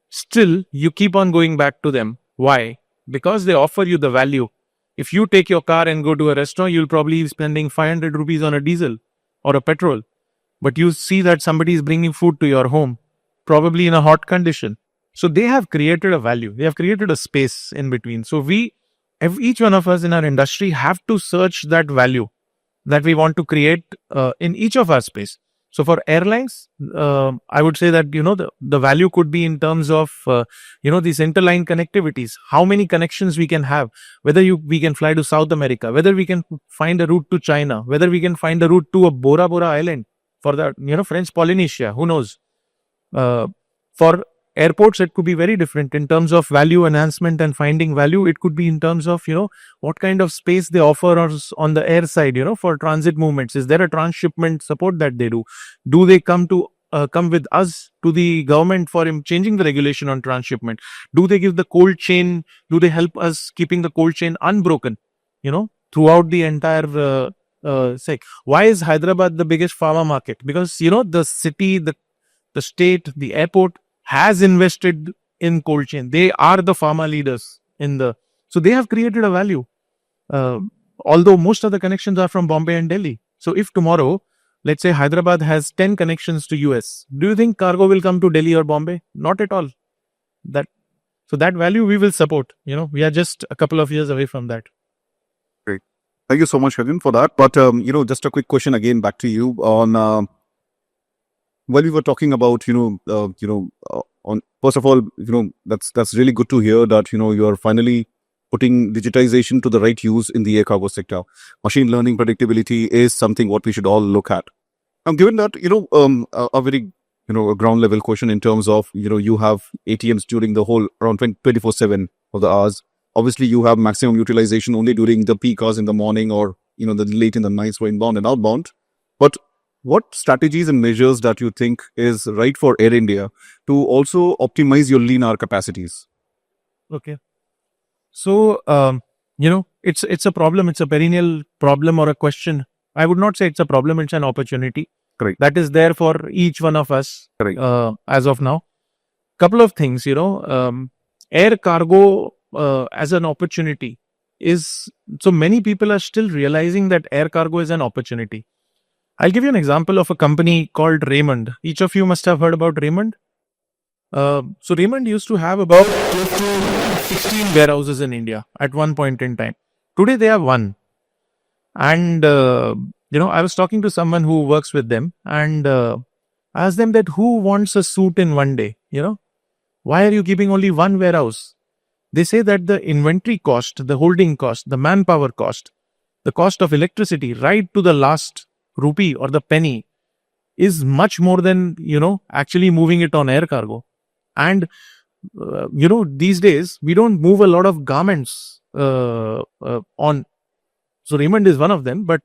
still you keep on going back to them. Why? Because they offer you the value. If you take your car and go to a restaurant, you'll probably be spending 500 rupees on a diesel or a petrol. But you see that somebody is bringing food to your home, probably in a hot condition. So they have created a value. They have created a space in between. So each one of us in our industry have to search that value that we want to create in each of our space. So for airlines, I would say that, the value could be in terms of, these interline connectivities, how many connections we can have, whether we can fly to South America, whether we can find a route to China, whether we can find a route to a Bora Bora island for the, French Polynesia, who knows? For airports, it could be very different in terms of value enhancement and finding value. It could be in terms of, what kind of space they offer us on the air side, for transit movements. Is there a transshipment support that they do? Do they come with us to the government for changing the regulation on transshipment? Do they give the cold chain? Do they help us keeping the cold chain unbroken, throughout the entire Why is Hyderabad the biggest pharma market? Because, the city, the state, the airport has invested in cold chain. They are the pharma leaders so they have created a value. Although most of the connections are from Bombay and Delhi. So if tomorrow, let's say Hyderabad has 10 connections to US, do you think cargo will come to Delhi or Bombay? Not at all. So that value we will support. We are just a couple of years away from that. Great. Thank you so much, Harun, for that. But, just a quick question again back to you on... While we were talking about, on first of all, that's really good to hear that, you are finally putting digitization to the right use in the air cargo sector. Machine learning predictability is something what we should all look at. Now, given that, a very, a ground level question in terms of, you have ATMs during the whole around 24/7 of the hours. Obviously, you have maximum utilization only during the peak hours in the morning or, the late in the nights for inbound and outbound. But what strategies and measures that you think is right for Air India to also optimize your lean hour capacities? Okay. So, it's a problem. It's a perennial problem or a question. I would not say it's a problem. It's an opportunity. Correct. That is there for each one of us. Correct. As of now. Couple of things, air cargo as an opportunity so many people are still realizing that air cargo is an opportunity. I'll give you an example of a company called Raymond. Each of you must have heard about Raymond. So Raymond used to have about 16 warehouses in India at one point in time. Today they have one. And, I was talking to someone who works with them and asked them that who wants a suit in one day? Why are you keeping only one warehouse? They say that the inventory cost, the holding cost, the manpower cost, the cost of electricity right to the last rupee or the penny is much more than, actually moving it on air cargo. And, these days we don't move a lot of garments on. So Raymond is one of them, but,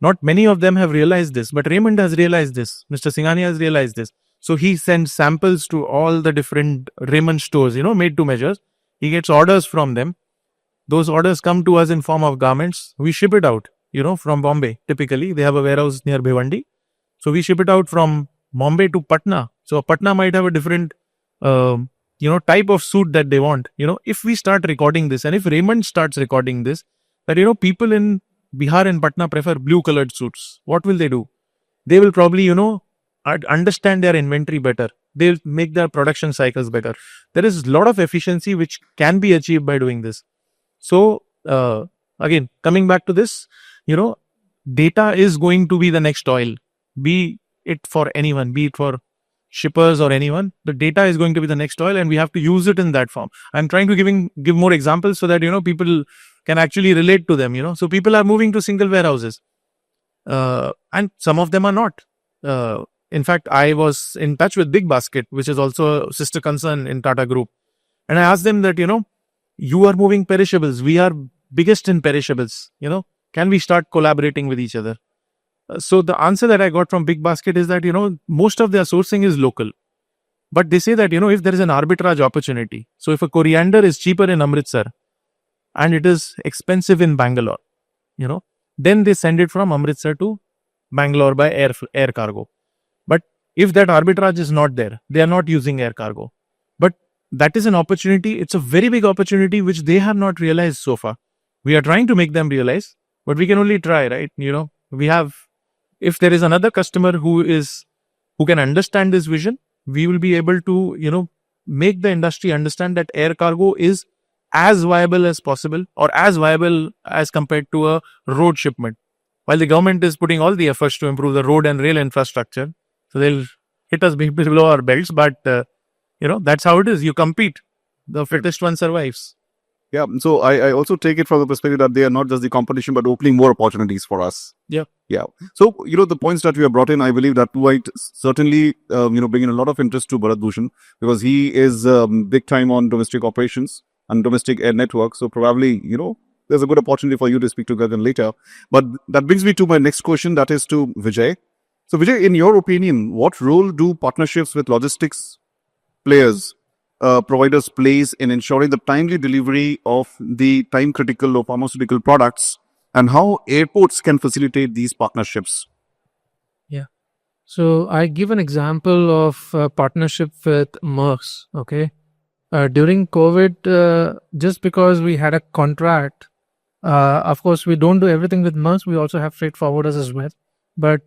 not many of them have realized this, but Raymond has realized this. Mr. Singhania has realized this. So he sends samples to all the different Raymond stores, made to measures. He gets orders from them. Those orders come to us in form of garments. We ship it out. From Bombay, typically. They have a warehouse near Bhiwandi. So we ship it out from Bombay to Patna. So Patna might have a different, type of suit that they want. If we start recording this and if Raymond starts recording this, that, people in Bihar and Patna prefer blue colored suits. What will they do? They will probably, understand their inventory better. They'll make their production cycles better. There is a lot of efficiency which can be achieved by doing this. So, again, coming back to this, data is going to be the next oil, be it for anyone, be it for shippers or anyone. The data is going to be the next oil and we have to use it in that form. I'm trying to give more examples so that, people can actually relate to them, So people are moving to single warehouses. And some of them are not. In fact, I was in touch with Big Basket, which is also a sister concern in Tata Group. And I asked them that, you are moving perishables. We are biggest in perishables. Can we start collaborating with each other? So the answer that I got from Big Basket is that, most of their sourcing is local. But they say that, if there is an arbitrage opportunity, so if a coriander is cheaper in Amritsar and it is expensive in Bangalore, then they send it from Amritsar to Bangalore by air cargo. But if that arbitrage is not there, they are not using air cargo. But that is an opportunity. It's a very big opportunity which they have not realized so far. We are trying to make them realize, but we can only try, right? If there is another customer who can understand this vision, we will be able to, make the industry understand that air cargo is as viable as possible, or as viable as compared to a road shipment. While the government is putting all the efforts to improve the road and rail infrastructure, so they'll hit us below our belts, but that's how it is. You compete. The fittest one survives. Yeah. So I also take it from the perspective that they are not just the competition, but opening more opportunities for us. Yeah. Yeah. So, the points that we have brought in, I believe that might certainly, bring in a lot of interest to Bharat Bhushan, because he is big time on domestic operations and domestic air network. So probably, there's a good opportunity for you to speak to Gagan later. But that brings me to my next question, that is to Vijay. So Vijay, in your opinion, what role do partnerships with logistics players, providers plays in ensuring the timely delivery of the time-critical or pharmaceutical products, and how airports can facilitate these partnerships? Yeah. So I give an example of partnership with Maersk. Okay. During COVID, just because we had a contract, of course, we don't do everything with Maersk. We also have freight forwarders as well. But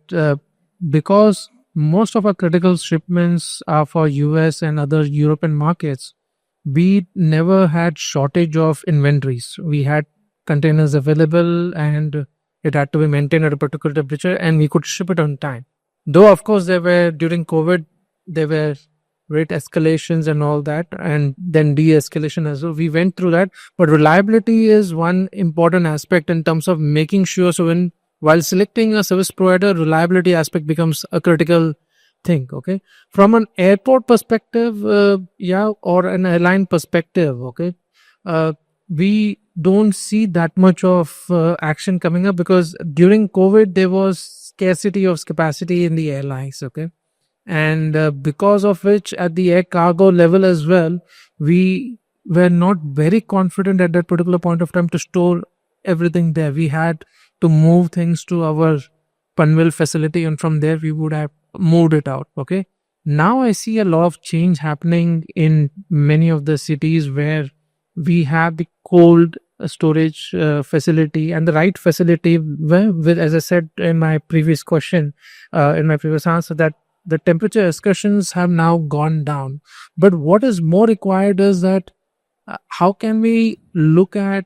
because most of our critical shipments are for US and other European markets, we never had shortage of inventories. We had containers available and it had to be maintained at a particular temperature and we could ship it on time. Though, of course, during COVID, there were rate escalations and all that, and then de-escalation as well. We went through that. But reliability is one important aspect in terms of making sure. So while selecting a service provider, reliability aspect becomes a critical thing. Okay. From an airport perspective, or an airline perspective, okay, we don't see that much of action coming up because during COVID, there was scarcity of capacity in the airlines. Okay. And because of which at the air cargo level as well, we were not very confident at that particular point of time to store everything there. We had to move things to our Panvel facility and from there we would have moved it out. Okay. Now I see a lot of change happening in many of the cities where we have the cold storage facility and the right facility with, as I said in my previous question, in my previous answer, that the temperature excursions have now gone down. But what is more required is that how can we look at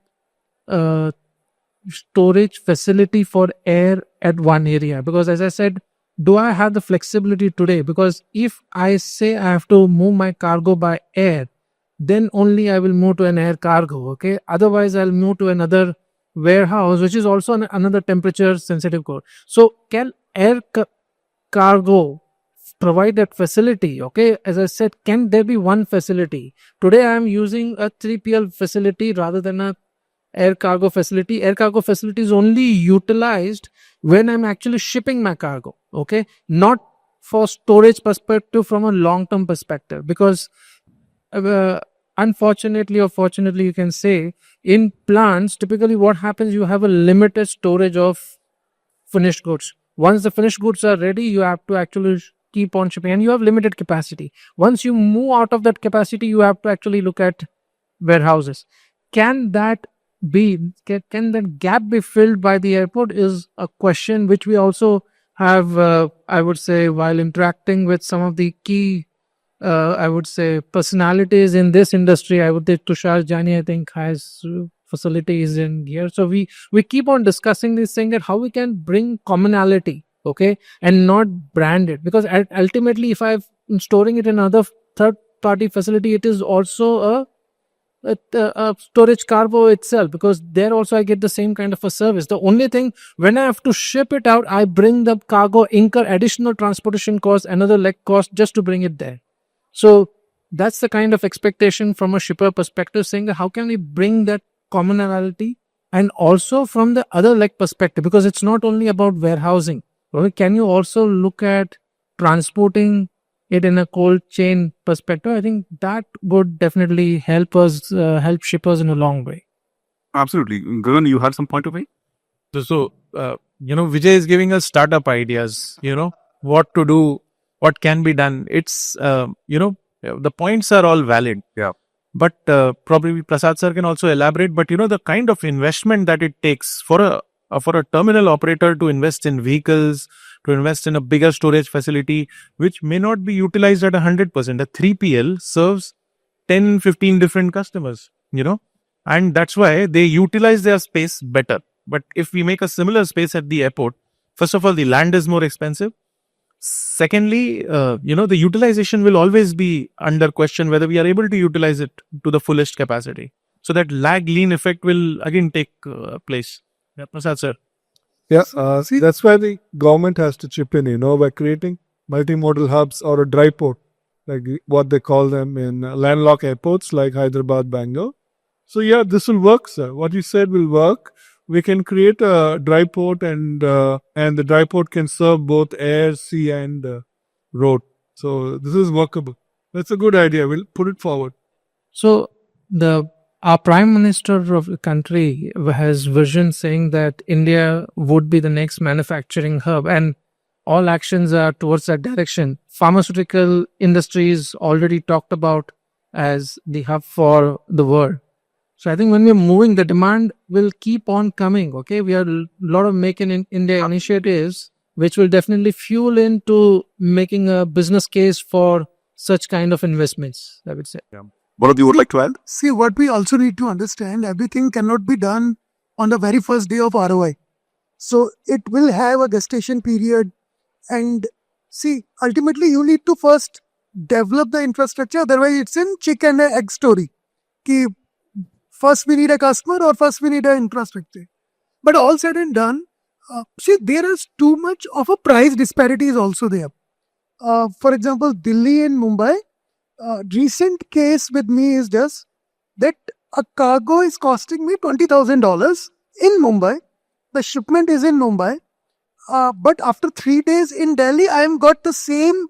storage facility for air at one area? Because as I said, do I have the flexibility today? Because if I say I have to move my cargo by air, then only I will move to an air cargo. Okay. Otherwise, I'll move to another warehouse, which is also another temperature sensitive code. So can air cargo provide that facility? Okay. As I said, can there be one facility? Today, I am using a 3PL facility rather than a air cargo facility. Air cargo facility is only utilized when I'm actually shipping my cargo. Okay. Not for storage perspective from a long-term perspective, because unfortunately or fortunately, you can say, in plants, typically what happens, you have a limited storage of finished goods. Once the finished goods are ready, you have to actually keep on shipping and you have limited capacity. Once you move out of that capacity, you have to actually look at warehouses. Can that gap be filled by the airport is a question which we also have, I would say, while interacting with some of the key I would say personalities in this industry. I would say Tushar Jani, I think, has facilities in here. So we keep on discussing this thing that how we can bring commonality, okay, and not brand it, because ultimately if I'm storing it in another third party facility, it is also storage cargo itself, because there also I get the same kind of a service. The only thing, when I have to ship it out, I bring the cargo, incur additional transportation cost, another leg cost just to bring it there. So that's the kind of expectation from a shipper perspective, saying that how can we bring that commonality, and also from the other leg perspective, because it's not only about warehousing. Well, can you also look at transporting it in a cold chain perspective? I think that would definitely help us, help shippers in a long way. Absolutely. Gagan, you had some point of view? Vijay is giving us startup ideas, what to do, what can be done. It's, the points are all valid. Yeah. But probably Prasad sir can also elaborate. But, the kind of investment that it takes for a terminal operator to invest in vehicles, to invest in a bigger storage facility, which may not be utilized at 100%. A 3PL serves 10, 15 different customers, and that's why they utilize their space better. But if we make a similar space at the airport, first of all, the land is more expensive. Secondly, the utilization will always be under question whether we are able to utilize it to the fullest capacity. So that lag lean effect will again take place. Yeah, Prasad sir. Yeah, that's why the government has to chip in, by creating multimodal hubs or a dry port, like what they call them in landlocked airports like Hyderabad, Bangalore. So yeah, this will work, sir. What you said will work. We can create a dry port, and the dry port can serve both air, sea, and road. So this is workable. That's a good idea. We'll put it forward. So our Prime Minister of the country has vision saying that India would be the next manufacturing hub, and all actions are towards that direction. Pharmaceutical industry is already talked about as the hub for the world. So I think when we're moving, the demand will keep on coming. Okay, we have a lot of Make in India initiatives, which will definitely fuel into making a business case for such kind of investments, I would say. Yeah. One of you would like to add? See, what we also need to understand, everything cannot be done on the very first day of ROI. So it will have a gestation period. And see, ultimately you need to first develop the infrastructure. Otherwise it's in chicken and egg story. Ki first we need a customer or first we need an infrastructure. But all said and done, see, there is too much of a price disparity is also there. For example, Delhi and Mumbai, recent case with me is just that a cargo is costing me $20,000 in Mumbai. The shipment is in Mumbai. But after 3 days in Delhi, I am got the same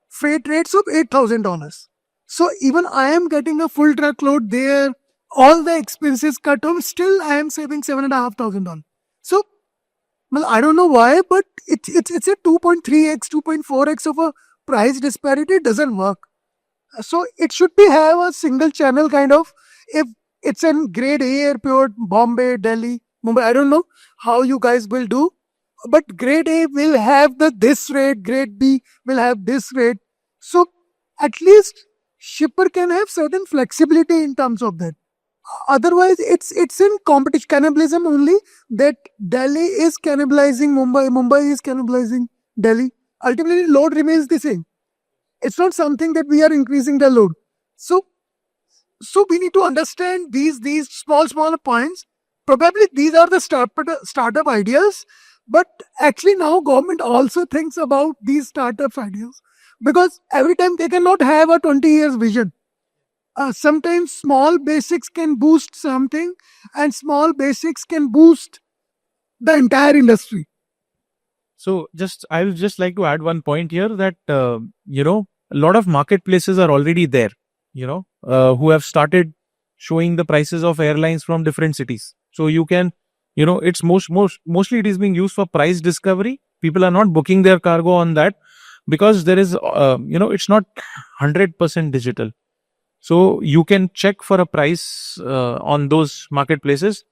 freight rates of $8,000. So even I am getting a full truckload there, all the expenses cut off, still I am saving $7,500. So, well, I don't know why, but it's a 2.3x, 2.4x of a price disparity. It doesn't work. So it should be have a single channel kind of. If it's in grade A airport, Bombay, Delhi, Mumbai, I don't know how you guys will do, but grade A will have this rate, grade B will have this rate. So at least shipper can have certain flexibility in terms of that. Otherwise, it's in competition, cannibalism only, that Delhi is cannibalizing Mumbai, Mumbai is cannibalizing Delhi. Ultimately, load remains the same. It's not something that we are increasing the load. So we need to understand these small points. Probably these are the startup ideas, but actually now government also thinks about these startup ideas, because every time they cannot have a 20 years vision. Sometimes small basics can boost something, and small basics can boost the entire industry. So I would just like to add one point here that, a lot of marketplaces are already there, who have started showing the prices of airlines from different cities. So you can, it's mostly it is being used for price discovery. People are not booking their cargo on that because there is, it's not 100% digital. So you can check for a price on those marketplaces,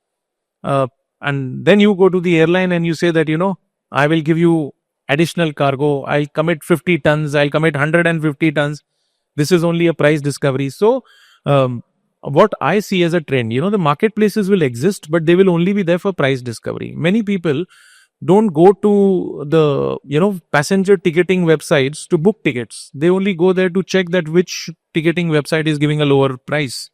and then you go to the airline and you say that, I will give you additional cargo. I'll commit 50 tons. I'll commit 150 tons. This is only a price discovery. So what I see as a trend, the marketplaces will exist, but they will only be there for price discovery. Many people don't go to the, passenger ticketing websites to book tickets. They only go there to check that which ticketing website is giving a lower price.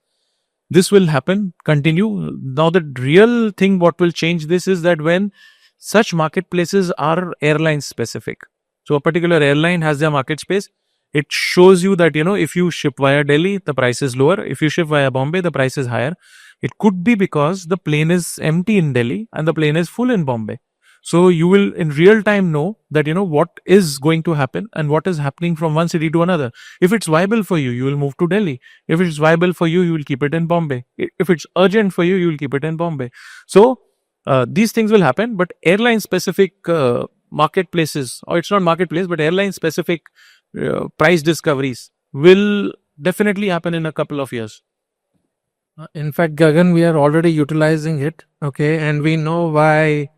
this will happen, continue. Now, the real thing what will change this is that when such marketplaces are airline specific. So a particular airline has their market space. It shows you that, if you ship via Delhi, the price is lower. If you ship via Bombay, the price is higher. It could be because the plane is empty in Delhi and the plane is full in Bombay. So you will in real time know that, what is going to happen and what is happening from one city to another. If it's viable for you, you will move to Delhi. If it's viable for you, you will keep it in Bombay. If it's urgent for you, you will keep it in Bombay. So these things will happen, but airline specific marketplaces, or it's not marketplace, but airline specific price discoveries will definitely happen in a couple of years. In fact, Gagan, we are already utilizing it. Okay. And we know why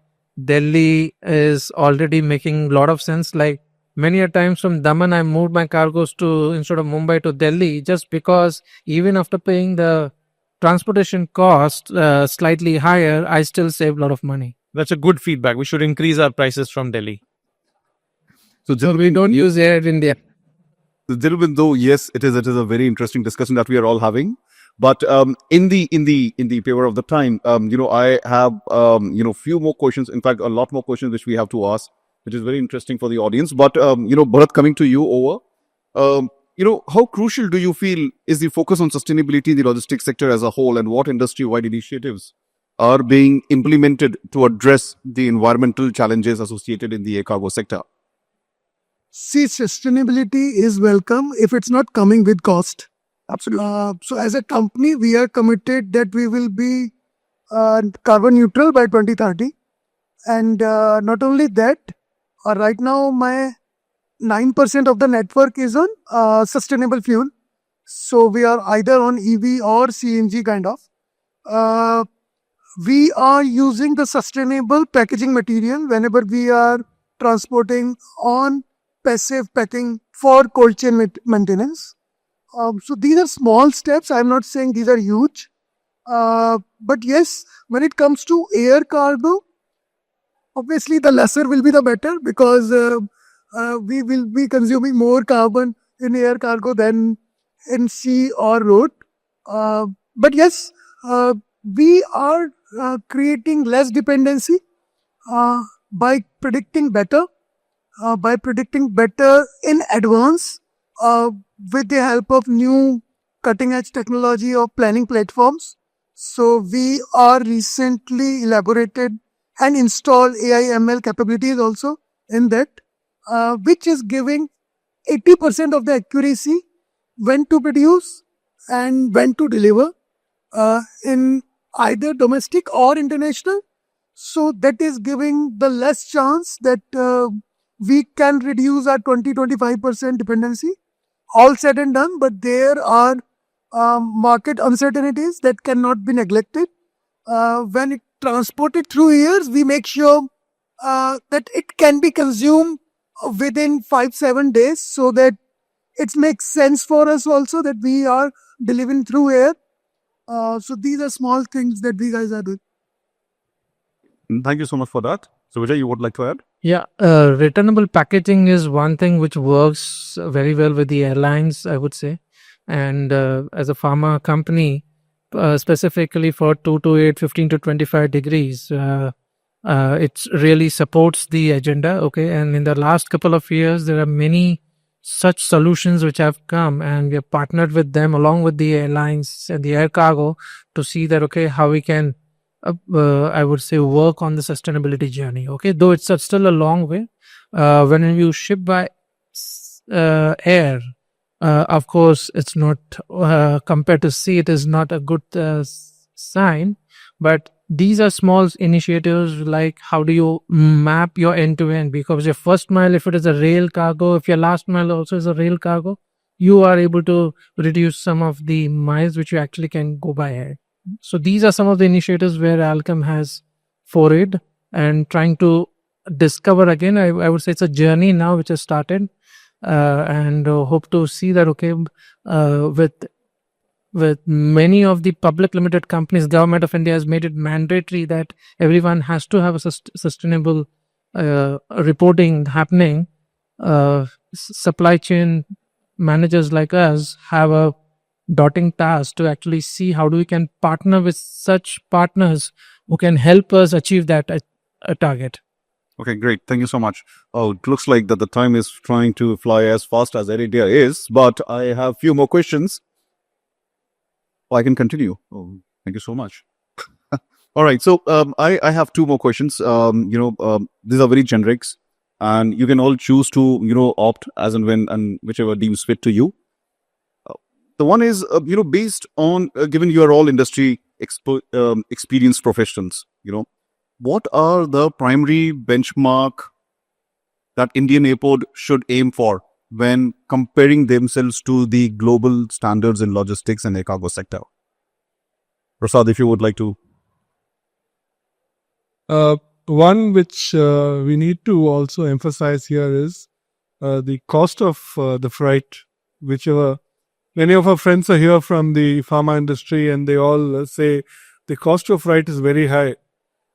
Delhi is already making a lot of sense. Like many a times from Daman, I moved my cargoes to, instead of Mumbai, to Delhi, just because even after paying the transportation cost slightly higher, I still saved a lot of money. That's a good feedback. We should increase our prices from Delhi. So, We don't use Air India. gentlemen, though, yes, it is a very interesting discussion that we are all having. But in the favor of the time, I have few more questions. In fact, a lot more questions which we have to ask, which is very interesting for the audience. But Bharat, coming to you over, how crucial do you feel is the focus on sustainability in the logistics sector as a whole, and what industry-wide initiatives are being implemented to address the environmental challenges associated in the air cargo sector? See, sustainability is welcome if it's not coming with cost. Absolutely. So as a company, we are committed that we will be carbon neutral by 2030. And not only that, right now my 9% of the network is on sustainable fuel. So we are either on EV or CNG kind of. We are using the sustainable packaging material whenever we are transporting on passive packing for cold chain maintenance. So these are small steps. I'm not saying these are huge. But yes, when it comes to air cargo, obviously the lesser will be the better, because we will be consuming more carbon in air cargo than in sea or road. But yes, we are creating less dependency by predicting better in advance with the help of new cutting edge technology or planning platforms. So we are recently elaborated and installed AI ML capabilities also in that, which is giving 80% of the accuracy when to produce and when to deliver in either domestic or international. So that is giving the less chance that we can reduce our 20-25% dependency. All said and done, but there are market uncertainties that cannot be neglected. When it transported through airs, we make sure that it can be consumed within 5-7 days, so that it makes sense for us also that we are delivering through air. So these are small things that we guys are doing. Thank you so much for that. So Vijay, you would like to add? Yeah, returnable packaging is one thing which works very well with the airlines, I would say. And as a pharma company, specifically for 2 to 8, 15 to 25 degrees, it really supports the agenda. Okay. And in the last couple of years, there are many such solutions which have come, and we have partnered with them along with the airlines and the air cargo to see that, okay, how we can I would say work on the sustainability journey. Okay, though it's still a long way. When you ship by air, of course, it's not compared to sea. It is not a good sign. But these are small initiatives, like how do you map your end to end? Because your first mile, if it is a rail cargo, if your last mile also is a rail cargo, you are able to reduce some of the miles which you actually can go by air. So these are some of the initiatives where Alkem has forayed and trying to discover again. I would say it's a journey now which has started, and hope to see that, okay, with many of the public limited companies, Government of India has made it mandatory that everyone has to have a sustainable reporting happening. Supply chain managers like us have a dotting tasks to actually see how do we can partner with such partners who can help us achieve that target. Okay, great. Thank you so much. Oh, it looks like that the time is trying to fly as fast as Air India is, but I have few more questions. Oh, I can continue. Oh, thank you so much. All right. So I have two more questions. These are very generics, and you can all choose to opt as and when and whichever deems fit to you. The one is based on given you are all industry experienced professionals. What are the primary benchmark that Indian airport should aim for when comparing themselves to the global standards in logistics and air cargo sector? Prasad, if you would like to. One which we need to also emphasize here is the cost of the freight, whichever many of our friends are here from the pharma industry and they all say the cost of freight is very high.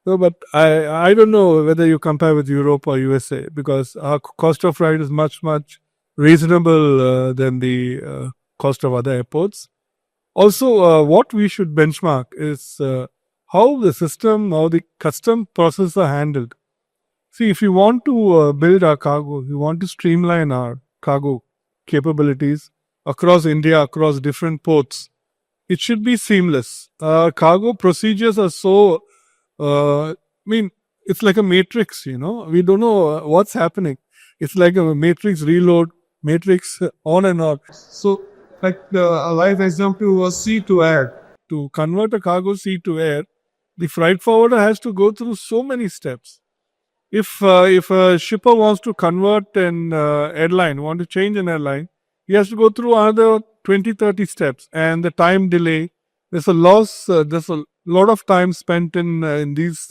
No, but I don't know whether you compare with Europe or USA, because our cost of freight is much, much reasonable than the cost of other airports. Also, what we should benchmark is how the system, how the custom process are handled. See, if you want to build our cargo, you want to streamline our cargo capabilities across India, across different ports, it should be seamless. Cargo procedures are so, it's like a matrix, we don't know what's happening. It's like a matrix reload, matrix on and off. So, like a live example was sea to air. To convert a cargo sea to air, the freight forwarder has to go through so many steps. If a shipper wants to convert an airline, want to change an airline, he has to go through another 20-30 steps, and the time delay. There's a loss. There's a lot of time spent in these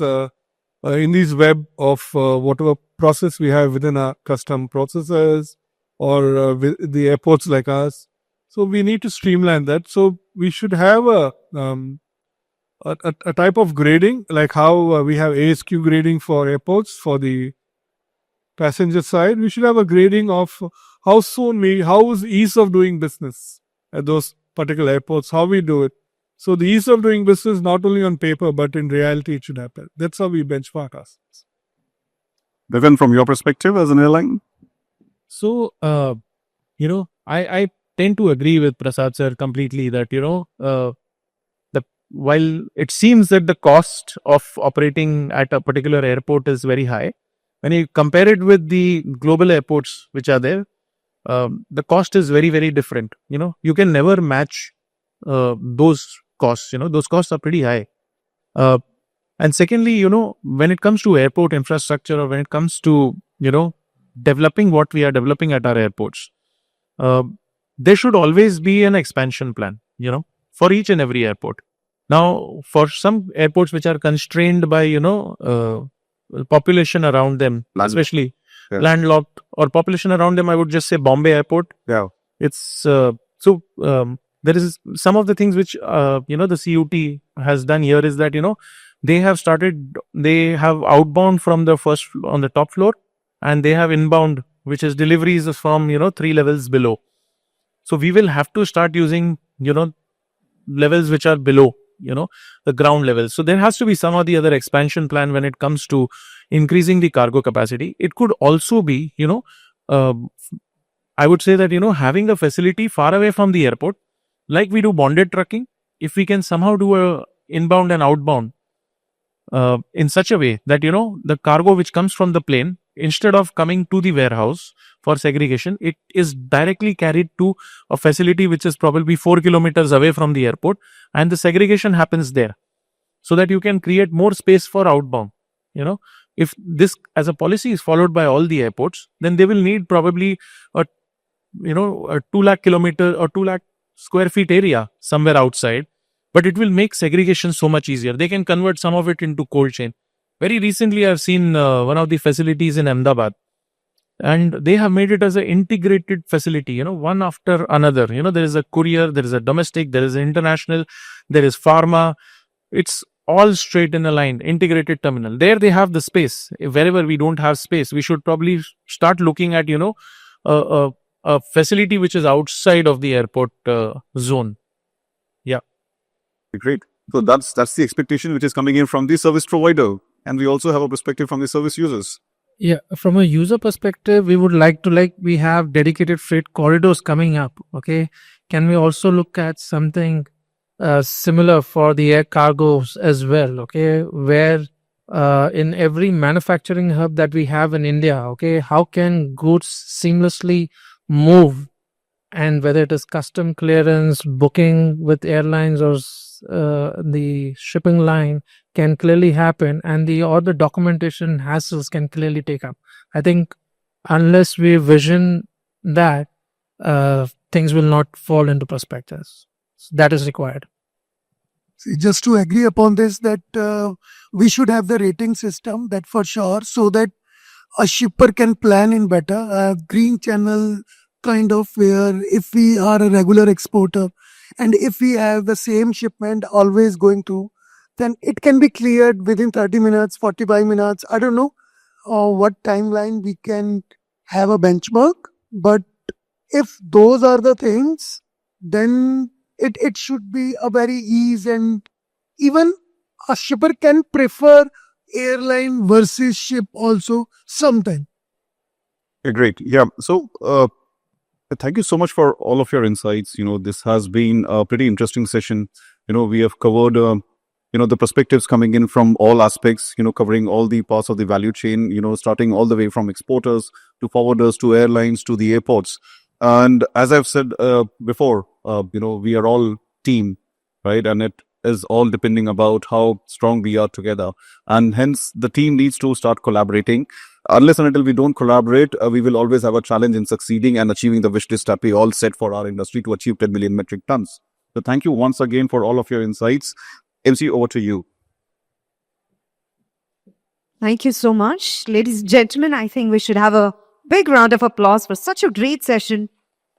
web of whatever process we have within our custom processes or with the airports like us. So we need to streamline that. So we should have a type of grading, like how we have ASQ grading for airports for the passenger side. We should have a grading of how is ease of doing business at those particular airports, how we do it. So the ease of doing business not only on paper but in reality it should happen. That's how we benchmark ourselves. Vivian, from your perspective as an airline? So, I tend to agree with Prasad sir completely that, while it seems that the cost of operating at a particular airport is very high, when you compare it with the global airports which are there, the cost is very, very different. You can never match those costs. Those costs are pretty high. And secondly, when it comes to airport infrastructure, or when it comes to, developing what we are developing at our airports, there should always be an expansion plan, for each and every airport. Now, for some airports which are constrained by, population around them, especially landlocked or population around them, I would just say Bombay Airport. Yeah. It's there is some of the things which, the CUT has done here is that, they have outbound from the first on the top floor, and they have inbound, which is deliveries from, 3 levels below. So we will have to start using, levels which are below, the ground level. So there has to be some or the other expansion plan when it comes to increasing the cargo capacity. It could also be, I would say that, having a facility far away from the airport, like we do bonded trucking, if we can somehow do a inbound and outbound in such a way that, the cargo which comes from the plane, instead of coming to the warehouse for segregation, it is directly carried to a facility which is probably 4 kilometers away from the airport, and the segregation happens there, so that you can create more space for outbound. If this as a policy is followed by all the airports, then they will need probably a 2 lakh kilometer or 2 lakh square feet area somewhere outside, but it will make segregation so much easier. They can convert some of it into cold chain. Very recently, I've seen one of the facilities in Ahmedabad, and they have made it as an integrated facility, one after another. There is a courier, there is a domestic, there is an international, there is pharma. It's all straight in a line, integrated terminal. There they have the space. Wherever we don't have space, we should probably start looking at, a facility which is outside of the airport zone, Great. So that's the expectation which is coming in from the service provider, and we also have a perspective from the service users. Yeah, from a user perspective, we would like to we have dedicated freight corridors coming up. Okay, can we also look at something similar for the air cargos as well? Okay, where in every manufacturing hub that we have in India, okay, how can goods seamlessly move, and whether it is custom clearance, booking with airlines or the shipping line can clearly happen, and the documentation hassles can clearly take up. I think unless we vision that, things will not fall into perspectives. That is required. See, just to agree upon this, that we should have the rating system, that for sure, so that a shipper can plan in better, green channel kind of, where if we are a regular exporter and if we have the same shipment always going through, then it can be cleared within 30 minutes, 45 minutes. I don't know what timeline we can have a benchmark, but if those are the things, then it should be a very ease, and even a shipper can prefer airline versus ship also sometime. Okay, great. Yeah. So, thank you so much for all of your insights. This has been a pretty interesting session. We have covered, the perspectives coming in from all aspects, covering all the parts of the value chain, starting all the way from exporters to forwarders to airlines to the airports. And as I've said before, we are all team, right? And it is all depending about how strong we are together. And hence the team needs to start collaborating. Unless and until we don't collaborate, we will always have a challenge in succeeding and achieving the wish list that we all set for our industry to achieve 10 million metric tons. So thank you once again for all of your insights. MC, over to you. Thank you so much. Ladies and gentlemen, I think we should have a big round of applause for such a great session.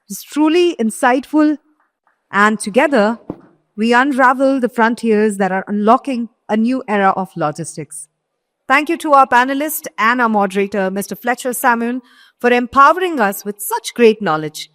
It's truly insightful, and together we unravel the frontiers that are unlocking a new era of logistics. Thank you to our panelist and our moderator, Mr. Fletcher Samuel, for empowering us with such great knowledge.